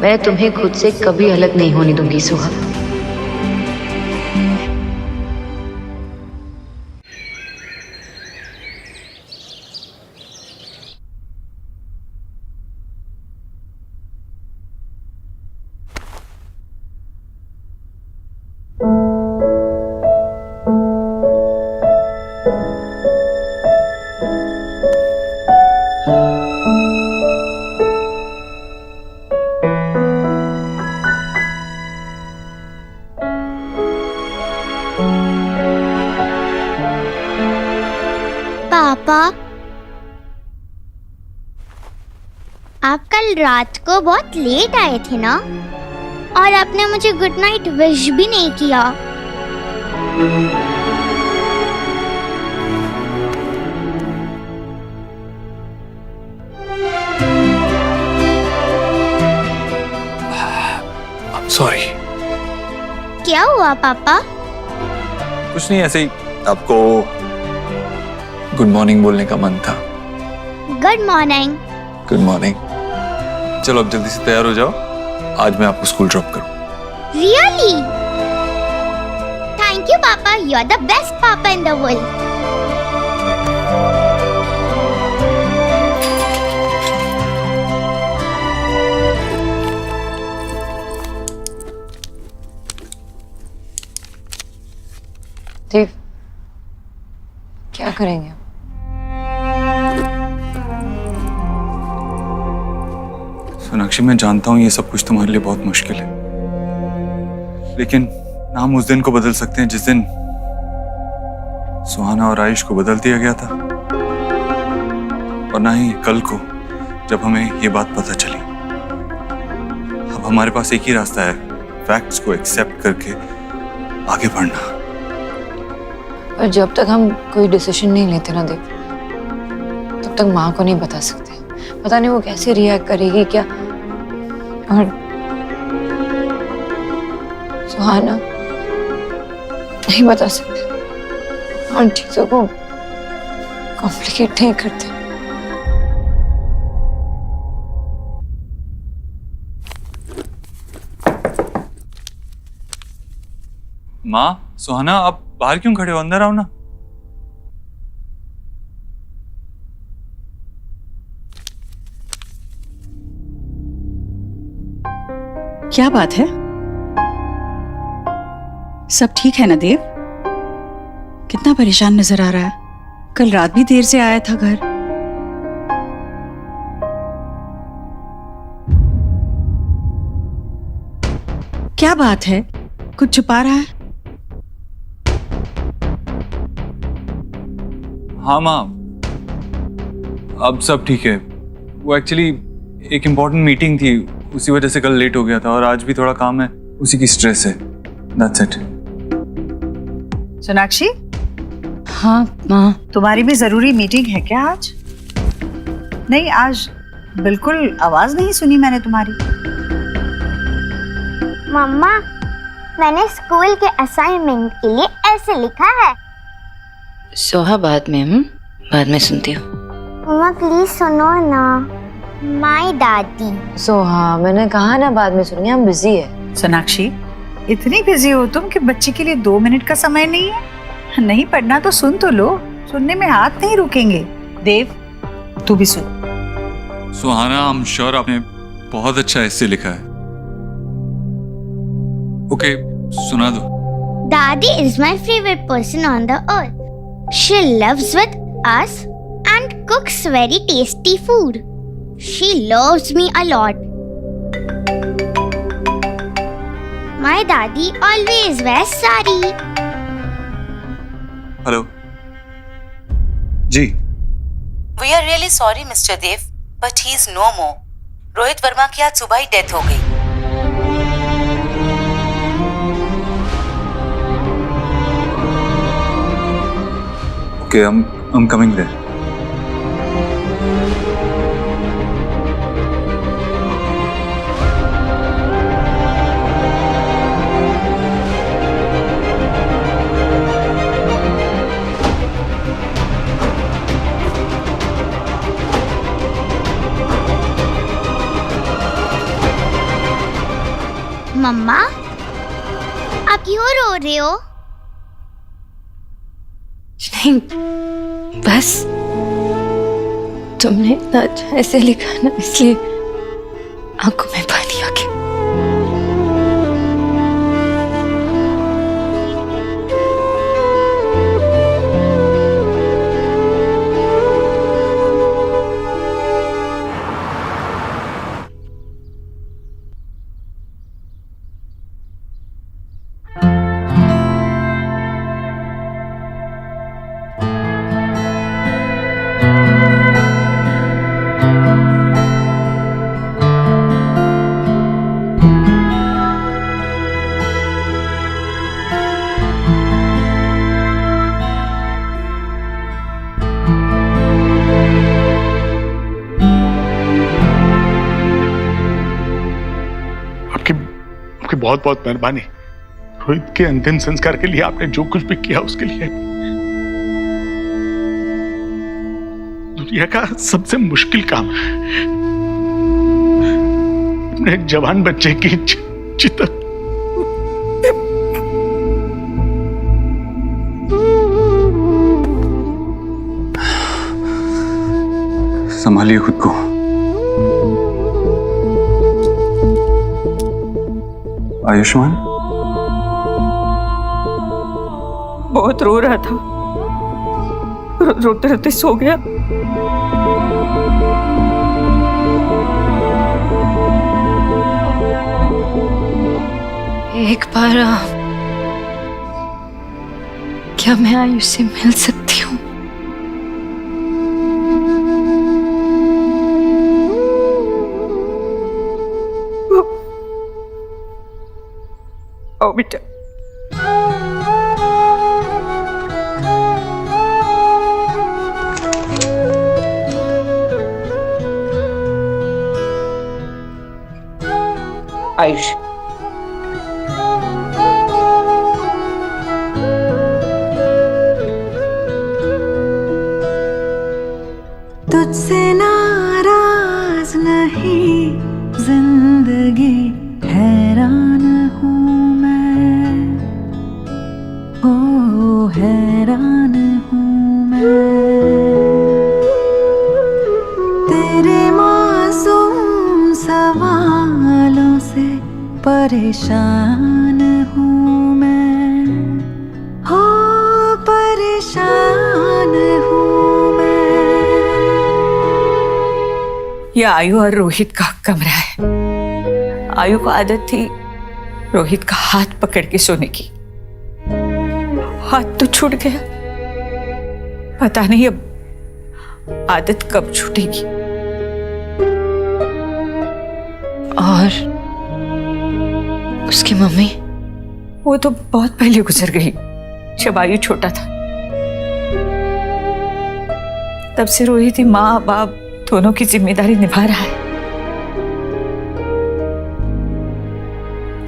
Speaker 6: मैं तुम्हें खुद से कभी अलग नहीं होने दूंगी सुहा।
Speaker 3: पापा, आप कल रात को बहुत लेट आए थे ना, और आपने मुझे गुड नाइट विश भी नहीं किया।
Speaker 9: सॉरी।
Speaker 3: क्या हुआ पापा?
Speaker 9: कुछ नहीं, ऐसे ही आपको गुड मॉर्निंग बोलने का मन था।
Speaker 3: Good morning.
Speaker 9: Good morning. चलो अब जल्दी से तैयार हो जाओ, आज मैं आपको स्कूल ड्रॉप करूं।
Speaker 3: रियली? थैंक यू पापा, यू आर द बेस्ट पापा इन द वर्ल्ड।
Speaker 2: देव, क्या करेंगे?
Speaker 9: सोनाक्षी, मैं जानता हूं ये सब कुछ तुम्हारे लिए बहुत मुश्किल है, लेकिन ना हम उस दिन को बदल सकते हैं जिस दिन सुहाना और आयुष को बदल दिया गया था, और ना ही कल को जब हमें ये बात पता चली। अब हमारे पास एक ही रास्ता है, फैक्ट्स को एक्सेप्ट करके आगे बढ़ना।
Speaker 2: और जब तक हम कोई डिसीजन नहीं लेते ना देव, तब
Speaker 6: जब तक माँ को नहीं बता सकते। पता नहीं वो कैसे रिएक्ट करेगी क्या। और सुहाना नहीं बता सकते, और चीजों को कॉम्प्लिकेट नहीं करते।
Speaker 9: माँ, सुहाना, आप बाहर क्यों खड़े हो? अंदर आओ ना।
Speaker 4: क्या बात है? सब ठीक है ना देव? कितना परेशान नजर आ रहा है। कल रात भी देर से आया था घर। क्या बात है? कुछ छुपा रहा है?
Speaker 9: हाँ माँ, अब सब ठीक है। वो एक्चुअली एक इम्पोर्टेंट मीटिंग थी, उसी वजह से कल लेट हो गया था, और आज भी थोड़ा काम है, उसी की स्ट्रेस है। That's it.
Speaker 4: सोनाक्षी?
Speaker 6: हाँ माँ।
Speaker 4: तुम्हारी भी जरूरी मीटिंग है क्या आज? नहीं, आज बिल्कुल आवाज नहीं सुनी मैंने तुम्हारी।
Speaker 3: मम्मा, मैंने स्कूल के असाइनमेंट के लिए ऐसे लिखा है।
Speaker 6: सोहा बाद में सुनती हूँ।
Speaker 3: मम्मा प्लीज सुनो ना। माय दादी।
Speaker 6: सोहा, मैंने कहा ना बाद में सुनिए, हम बिजी है।
Speaker 4: सोनाक्षी, इतनी बिजी हो तुम कि बच्चे के लिए 2 मिनट का समय नहीं है? नहीं पढ़ना तो सुन तो लो, सुनने में हाथ नहीं रुकेंगे। देव, तू भी सुन।
Speaker 9: सुहाना, आई एम श्योर आपने बहुत अच्छा ऐसे लिखा है। ओके, सुना दो।
Speaker 3: Daddy is my favorite person on the earth. She lives with us and cooks very tasty food. She loves me a lot. My daddy always wears sari.
Speaker 9: Hello जी।
Speaker 12: We are really sorry, Mr. Dev, but he is no more. Rohit Verma की आज सुबह ही death हो गई।
Speaker 9: Okay, I'm coming there.
Speaker 3: मम्मा, आप क्यों रो रहे हो?
Speaker 6: नहीं, बस तुमने इतना अच्छा ऐसे लिखा ना, इसलिए आंखों में पानी आ गया।
Speaker 11: आपकी बहुत बहुत मेहरबानी। रोहित के अंतिम संस्कार के लिए आपने जो कुछ भी किया उसके लिए दुनिया का सबसे मुश्किल काम है अपने जवान बच्चे की चिता।
Speaker 9: संभालिए खुद को। आयुष्मान
Speaker 18: बहुत रो रहा था, रोते रोते सो गया।
Speaker 6: एक बार क्या मैं आयुष से मिल सकती हूँ?
Speaker 18: आओ बेटा।
Speaker 6: आयुष,
Speaker 19: तुझसे नाराज नहीं जिंदगी हैरान हूँ मैं, ओ हैरान हूँ मैं, तेरे मासूम सवालों से परेशान हूँ मैं, हो परेशान हूँ मैं।
Speaker 4: यह आयु और रोहित का कमरा है। आयु को आदत थी रोहित का हाथ पकड़ के सोने की। हाथ तो छूट गया, पता नहीं अब आदत कब छूटेगी।
Speaker 6: और उसकी मम्मी?
Speaker 4: वो तो बहुत पहले गुजर गई, जब आयु छोटा था। तब से रोहित ही माँ बाप दोनों की जिम्मेदारी निभा रहा है।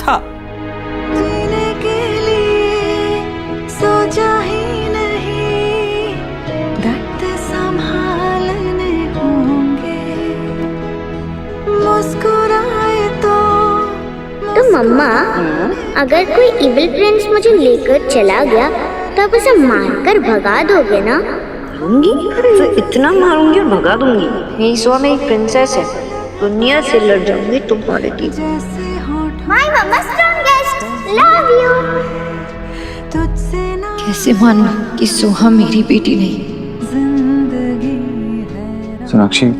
Speaker 4: था
Speaker 19: जीने के लिए सोचा ही नहीं, दर्द संभालने होंगे, मुस्कुराए तो
Speaker 3: मम्मा, अगर कोई इविल प्रिंस मुझे लेकर चला गया तब उसे मारकर भगा दोगे ना?
Speaker 2: मारूंगी तो इतना मारूंगी और भगा दूंगी। मेरी सोहा में एक प्रिंसेस है, दुनिया से लड़ जाऊंगी तुम्हारे लिए।
Speaker 3: My mamma strongest, love you.
Speaker 6: कैसे मानूं कि सोहा मेरी बेटी नहीं?
Speaker 9: सोनाक्षी,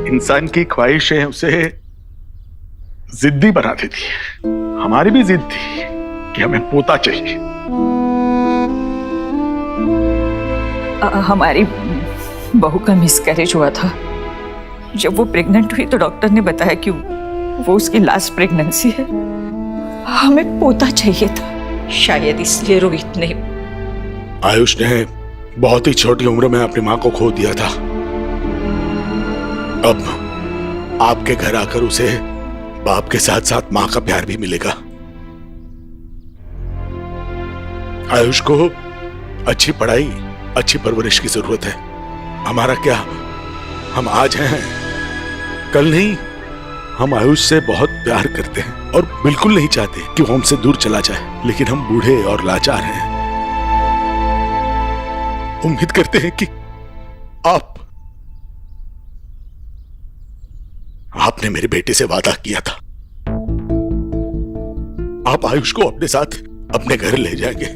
Speaker 11: इंसान की ख्वाहिशें उसे जिद्दी बना देती है। हमारी भी जिद थी कि हमें पोता चाहिए।
Speaker 4: हमारी बहू का मिसकैरेज हुआ था। जब वो प्रेग्नेंट हुई तो डॉक्टर ने बताया कि वो उसकी लास्ट प्रेगनेंसी है। हमें पोता चाहिए था, शायद इसलिए रोहित ने।
Speaker 11: आयुष ने बहुत ही छोटी उम्र में अपनी माँ को खो दिया था। अब आपके घर आकर उसे बाप के साथ साथ माँ का प्यार भी मिलेगा। आयुष को अच्छी पढ़ाई, अच्छी परवरिश की जरूरत है। हमारा क्या, हम आज हैं, कल नहीं। हम आयुष से बहुत प्यार करते हैं और बिल्कुल नहीं चाहते कि वो हमसे दूर चला जाए, लेकिन हम बूढ़े और लाचार हैं। उम्मीद करते हैं कि आपने मेरी बेटी से वादा किया था, आप आयुष को अपने साथ अपने घर ले जाएंगे।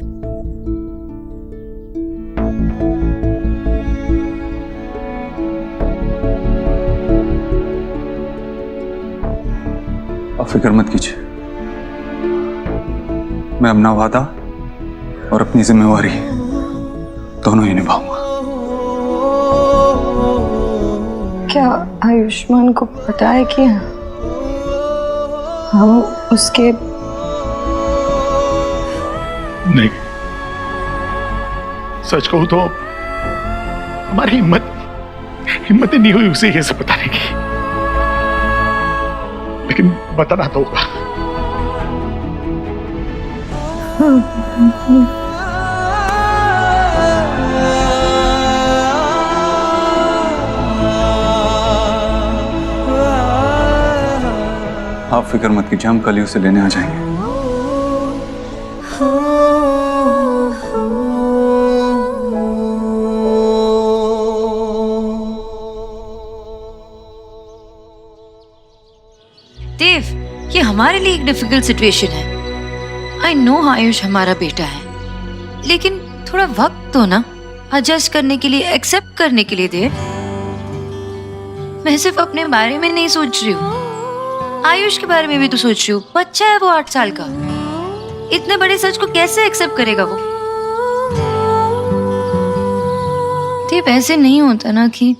Speaker 9: आप फिक्र मत कीजिए, मैं अपना वादा और अपनी जिम्मेवारी दोनों ही निभाऊंगा।
Speaker 16: क्या आयुष्मान को पता है कि हम उसके?
Speaker 11: नहीं, सच कहूं तो हमारी हिम्मत ही नहीं हुई उसे ये सब बताने की, लेकिन बताना तो होगा।
Speaker 9: आप फिक्र मत कीजिए, हम कल ही उसे लेने आ जाएंगे।
Speaker 6: देव, ये हमारे लिए एक डिफिकल्ट सिचुएशन है। आई नो आयुष हमारा बेटा है, लेकिन थोड़ा वक्त तो ना एडजस्ट करने के लिए, एक्सेप्ट करने के लिए। देव, मैं सिर्फ अपने बारे में नहीं सोच रही हूँ, आयुष के बारे में भी तो सोच रही हूँ, बच्चा है वो 8 साल का। इतने बड़े सच को कैसे एक्सेप्ट करेगा वो? देव, ऐसे नहीं होता ना कि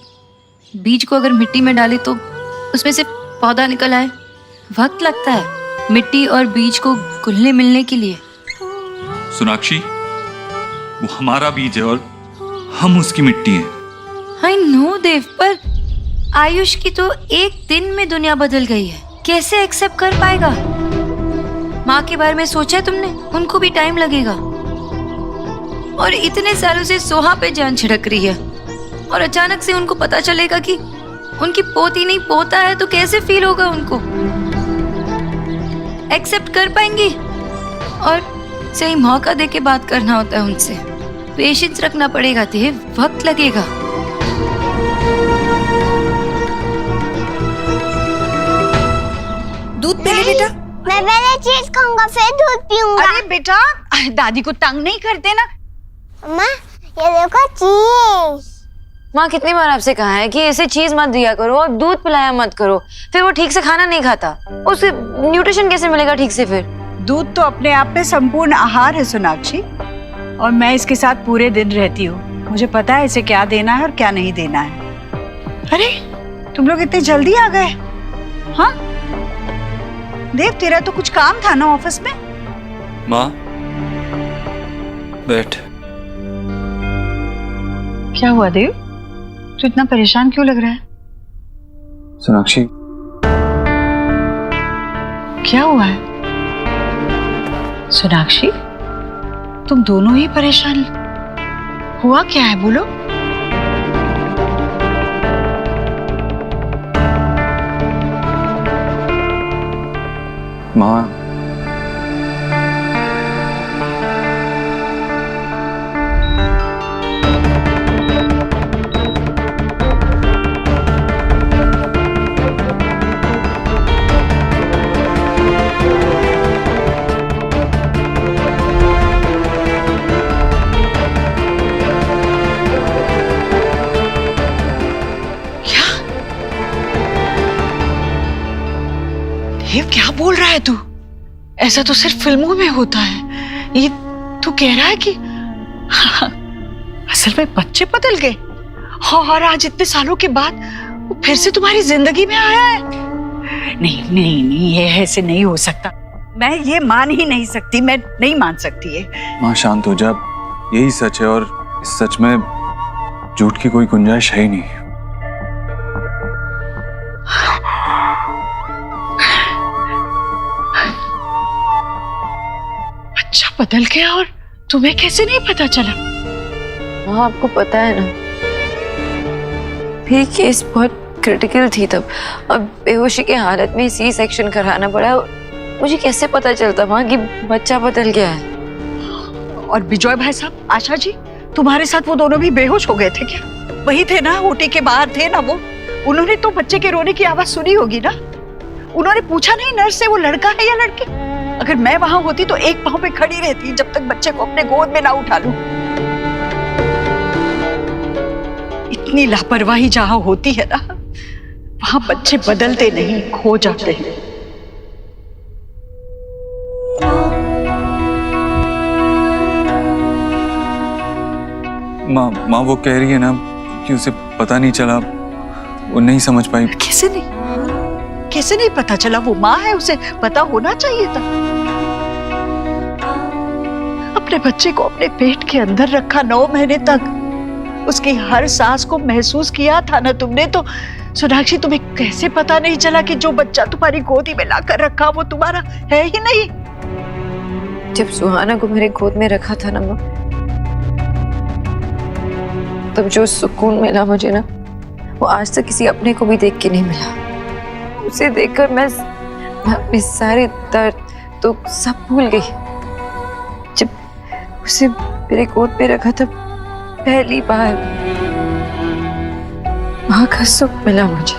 Speaker 6: बीज को अगर मिट्टी में डाले तो उसमें से पौधा निकल आए। वक्त लगता है मिट्टी और बीज को घुलने मिलने के लिए।
Speaker 8: सोनाक्षी, वो हमारा बीज है और हम उसकी मिट्टी हैं।
Speaker 6: आई नो देव, पर आयुष की तो एक दिन में दुनिया बदल गई है, कैसे एक्सेप्ट कर पाएगा? माँ के बारे में सोचा है तुमने? उनको भी टाइम लगेगा। और इतने सालों से सोहा पे जान छिड़क रही है, और अचानक से उनको पता चलेगा कि उनकी पोती नहीं पोता है, तो कैसे फील होगा उनको? एक्सेप्ट कर पाएंगी? और सही मौका देके बात करना होता है उनसे। पेशेंस रखना पड़ेगा देव, वक्त लगेगा।
Speaker 4: दूध पी ले बेटा।
Speaker 3: मैं पहले चीज खाऊंगा फिर दूध पीऊंगा।
Speaker 4: अरे बेटा, दादी को तंग नहीं करते ना।
Speaker 3: अम्मा, ये देखो चीज।
Speaker 2: माँ कितनी बार आपसे कहा है कि इसे चीज मत दिया करो और दूध पिलाया मत करो, फिर वो ठीक से खाना नहीं खाता। उसे न्यूट्रिशन कैसे मिलेगा ठीक से? फिर
Speaker 4: दूध तो अपने आप में संपूर्ण आहार है सोनाक्षी, और मैं इसके साथ पूरे दिन रहती हूँ। मुझे पता है इसे क्या देना है और क्या नहीं देना है। अरे तुम लोग इतने जल्दी आ गए? हाँ देव, तेरा तो कुछ काम था ना ऑफिस में?
Speaker 8: माँ बैठ।
Speaker 4: क्या हुआ देव, तू इतना परेशान क्यों लग रहा है?
Speaker 9: सोनाक्षी,
Speaker 4: क्या हुआ है? सोनाक्षी, तुम दोनों ही परेशान, हुआ क्या है बोलो?
Speaker 9: माँ,
Speaker 4: देव क्या बोल रहा है तू? ऐसा तो सिर्फ फिल्मों में होता है। ये तू कह रहा है कि असल में बच्चे बदल गए और आज इतने सालों के बाद वो फिर से तुम्हारी जिंदगी में आया है? नहीं नहीं नहीं, ये ऐसे नहीं हो सकता। मैं ये मान ही नहीं सकती, मैं नहीं मान सकती ये।
Speaker 9: माँ शांत हो जा, यही सच है और इस सच में झूठ की कोई गुंजाइश है ही नहीं।
Speaker 4: बच्चा बदल गया और तुम्हें कैसे नहीं पता चला?
Speaker 2: हाँ, आपको पता है ना, भी केस बहुत क्रिटिकल थी तब। अब बेहोशी की हालत में सी सेक्शन कराना पड़ा। मुझे कैसे पता चलता वहाँ कि बच्चा बदल गया है?
Speaker 4: और विजय भाई साहब, आशा जी, तुम्हारे साथ वो दोनों भी बेहोश हो गए थे क्या? वही थे ना, ओटी के बाहर थे ना वो? उन्होंने तो बच्चे के रोने की आवाज सुनी होगी ना? उन्होंने पूछा नहीं नर्स से वो लड़का है या लड़की? अगर मैं वहां होती तो एक पांव पे खड़ी रहती जब तक बच्चे को अपने गोद में ना उठा लूं। इतनी लापरवाही जहां होती है ना, वहां बच्चे बदलते नहीं, खो जाते हैं।
Speaker 9: माँ वो कह रही है ना कि उसे पता नहीं चला, वो नहीं समझ पाई।
Speaker 4: कैसे नहीं पता चला? वो माँ है, उसे पता होना चाहिए था। अपने बच्चे को अपने पेट के अंदर रखा 9 महीने तक, उसकी हर सांस को महसूस किया था ना तुमने। तो सोनाक्षी, तुम्हें कैसे पता नहीं चला कि जो बच्चा तुम्हारी गोदी में लाकर रखा वो तुम्हारा है ही नहीं?
Speaker 2: जब सुहाना को मेरे गोद में रखा था ना माँ, तब जो सुकून मिला मुझे ना, वो आज तक किसी अपने को भी देख के नहीं मिला। उसे देखकर मैं अपने सारे दर्द तो सब भूल गई। जब उसे मेरे गोद पे रखा था पहली बार, माँ का सुख मिला मुझे।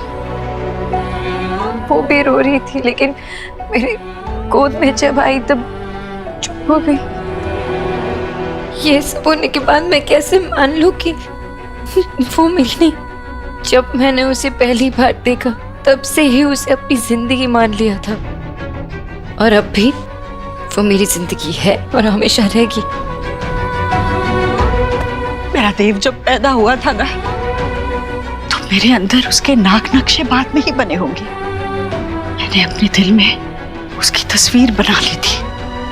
Speaker 2: वो भी रो रही थी, लेकिन मेरे गोद में जब आई तब चुप हो गई। ये सब होने के बाद मैं कैसे मान लूं कि वो मिली जब मैंने उसे पहली बार देखा?
Speaker 6: तब से ही उसे अपनी जिंदगी मान लिया था और अब भी वो मेरी जिंदगी है और हमेशा रहेगी।
Speaker 4: मेरा देव जब पैदा हुआ था ना, तो मेरे अंदर उसके नाक नक्शे बाद में ही बने होंगे। मैंने अपने दिल में उसकी तस्वीर बना ली थी।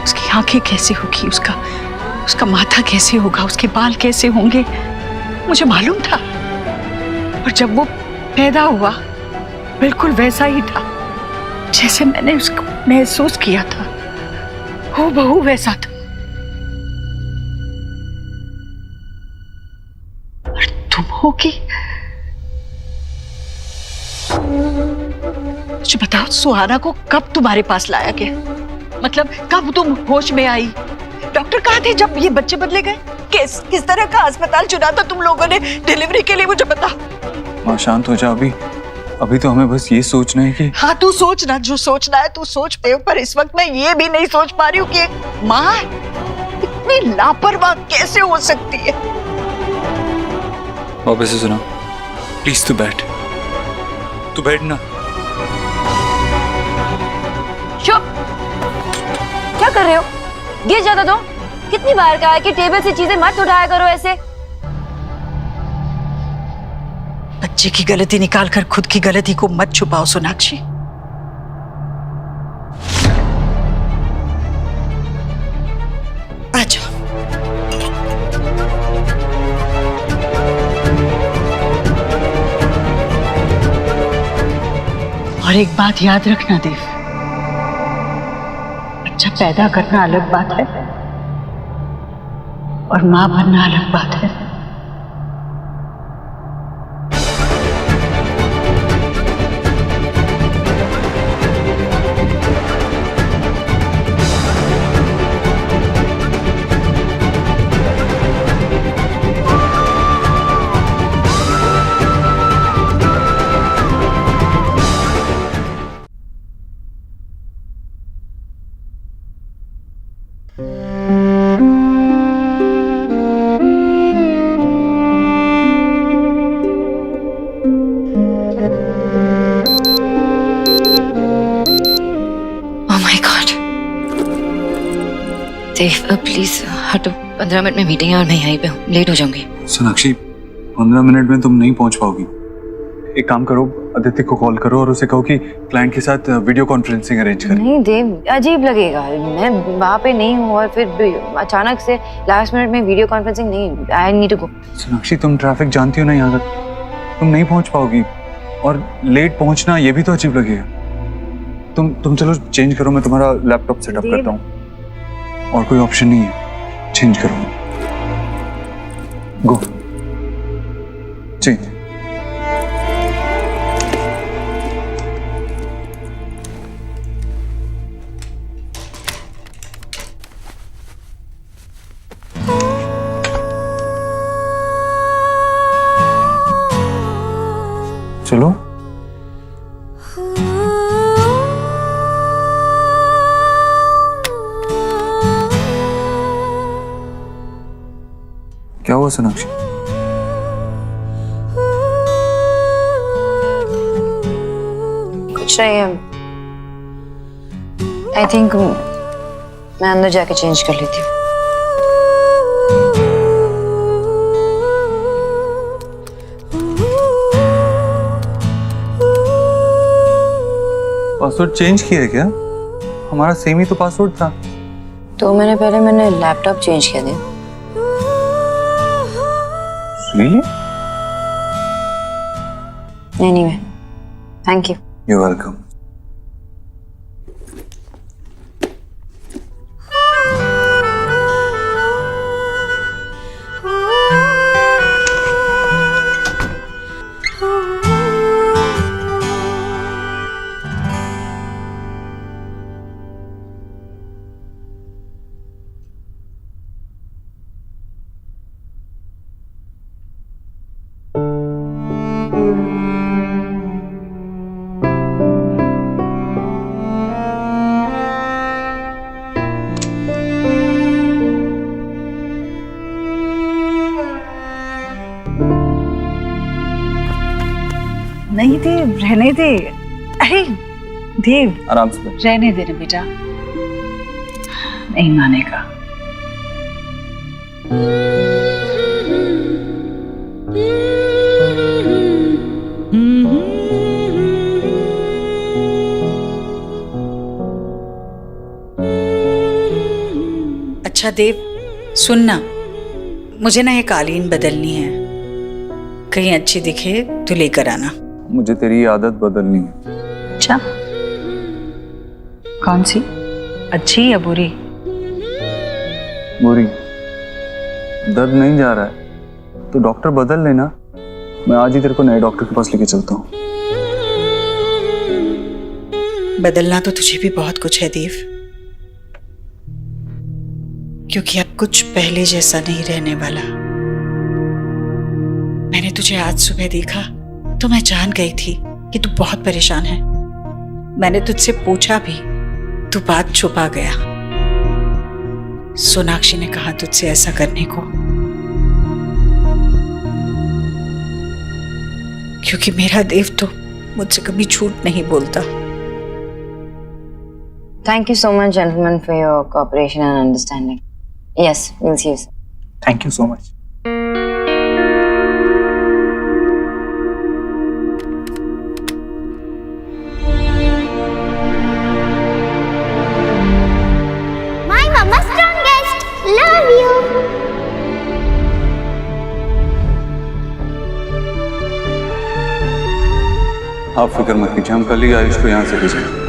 Speaker 4: उसकी आंखें कैसे होगी, उसका माथा कैसे होगा, उसके बाल कैसे होंगे, मुझे मालूम था। और जब वो पैदा हुआ बिल्कुल वैसा ही था जैसे मैंने उसको महसूस किया था, हूबहू वैसा था। और तुम होगी। मुझे बताओ, सुहाना को कब तुम्हारे पास लाया गया? मतलब कब तुम होश में आई? डॉक्टर कहाँ थे जब ये बच्चे बदले गए? किस तरह का अस्पताल चुना था तुम लोगों ने डिलीवरी के लिए, मुझे बताओ।
Speaker 9: माँ शांत हो जा, अभी तो हमें बस ये सोचना है कि
Speaker 4: हाँ, तू सोचना, जो सोचना है तू सोच पे, पर इस वक्त मैं ये भी नहीं सोच पा रही हूँ कि एक माँ इतनी लापरवाह कैसे हो सकती है।
Speaker 9: वापस से सुना, प्लीज तू बैठ ना।
Speaker 2: चुप, क्या कर रहे हो? गिर जाता तो। कितनी बार कहा है कि टेबल से चीजें मत उठाया करो ऐसे।
Speaker 4: बच्चे की गलती निकालकर खुद की गलती को मत छुपाओ सोनाक्षी। आ जाओ। और एक बात याद रखना देव, बच्चा पैदा करना अलग बात है और मां बनना अलग बात है।
Speaker 6: प्लीज हटो, 15 मिनट में मीटिंग है और मैं यहीं पे हूँ, लेट हो जाऊंगी।
Speaker 9: सोनाक्षी 15 मिनट में तुम नहीं पहुंच पाओगी। एक काम करो, आदित्य को कॉल करो और उसे कहो कि क्लाइंट के साथ वीडियो कॉन्फ्रेंसिंग अरेंज करें।
Speaker 2: नहीं देव, अजीब लगेगा। मैं वहाँ पे नहीं हूँ और फिर अचानक से लास्ट मिनट में वीडियो कॉन्फ्रेंसिंग नहीं। I need to go.
Speaker 9: Sonakshi तुम ट्रैफिक जानती हो ना यहाँ तक, तुम नहीं पहुंच पाओगी और लेट पहुंचना ये भी तो अजीब लगेगा। तुम चलो चेंज करो, मैं तुम्हारा लैपटॉप सेटअप करता हूँ। और कोई ऑप्शन नहीं है, चेंज करो। गो चेंज। चलो क्या हुआ सोनाक्षी?
Speaker 2: कुछ नहीं है। आई थिंक मैं अंदर जाके चेंज कर लेती हूँ।
Speaker 9: पासवर्ड चेंज किया है क्या? हमारा सेम ही तो पासवर्ड था।
Speaker 2: 2 महीने पहले मैंने लैपटॉप चेंज किया था। Anyway, thank you.
Speaker 9: You're welcome.
Speaker 4: नहीं दे, रहने दे। अरे देव,
Speaker 9: आराम से बैठ।
Speaker 4: रहने देना बेटा, नहीं मानेगा। अच्छा देव, सुनना, मुझे ना ये कालीन बदलनी है, कहीं अच्छी दिखे तो लेकर आना।
Speaker 9: मुझे तेरी आदत बदलनी है।
Speaker 4: अच्छा, कौन सी, अच्छी या बुरी?
Speaker 9: बुरी। दर्द नहीं जा रहा है तो डॉक्टर बदल लेना, मैं आज ही तेरे को नए डॉक्टर के पास लेके चलता हूँ।
Speaker 4: बदलना तो तुझे भी बहुत कुछ है देव, क्योंकि अब कुछ पहले जैसा नहीं रहने वाला। मैंने तुझे आज सुबह देखा तो मैं जान गई थी कि तू बहुत परेशान है। मैंने तुझसे पूछा भी, तू बात छुपा गया। सोनाक्षी ने कहा तुझसे ऐसा करने को, क्योंकि मेरा देव तो मुझसे कभी झूठ नहीं बोलता।
Speaker 2: Thank you so much, gentlemen, for your cooperation and understanding. Yes, we'll see you soon.
Speaker 13: Thank you so much.
Speaker 3: My mama strongest. Love you.
Speaker 9: आप फिक्र मत कीजिए, हम कल ही आयुष को यहाँ से ले जाएंगे।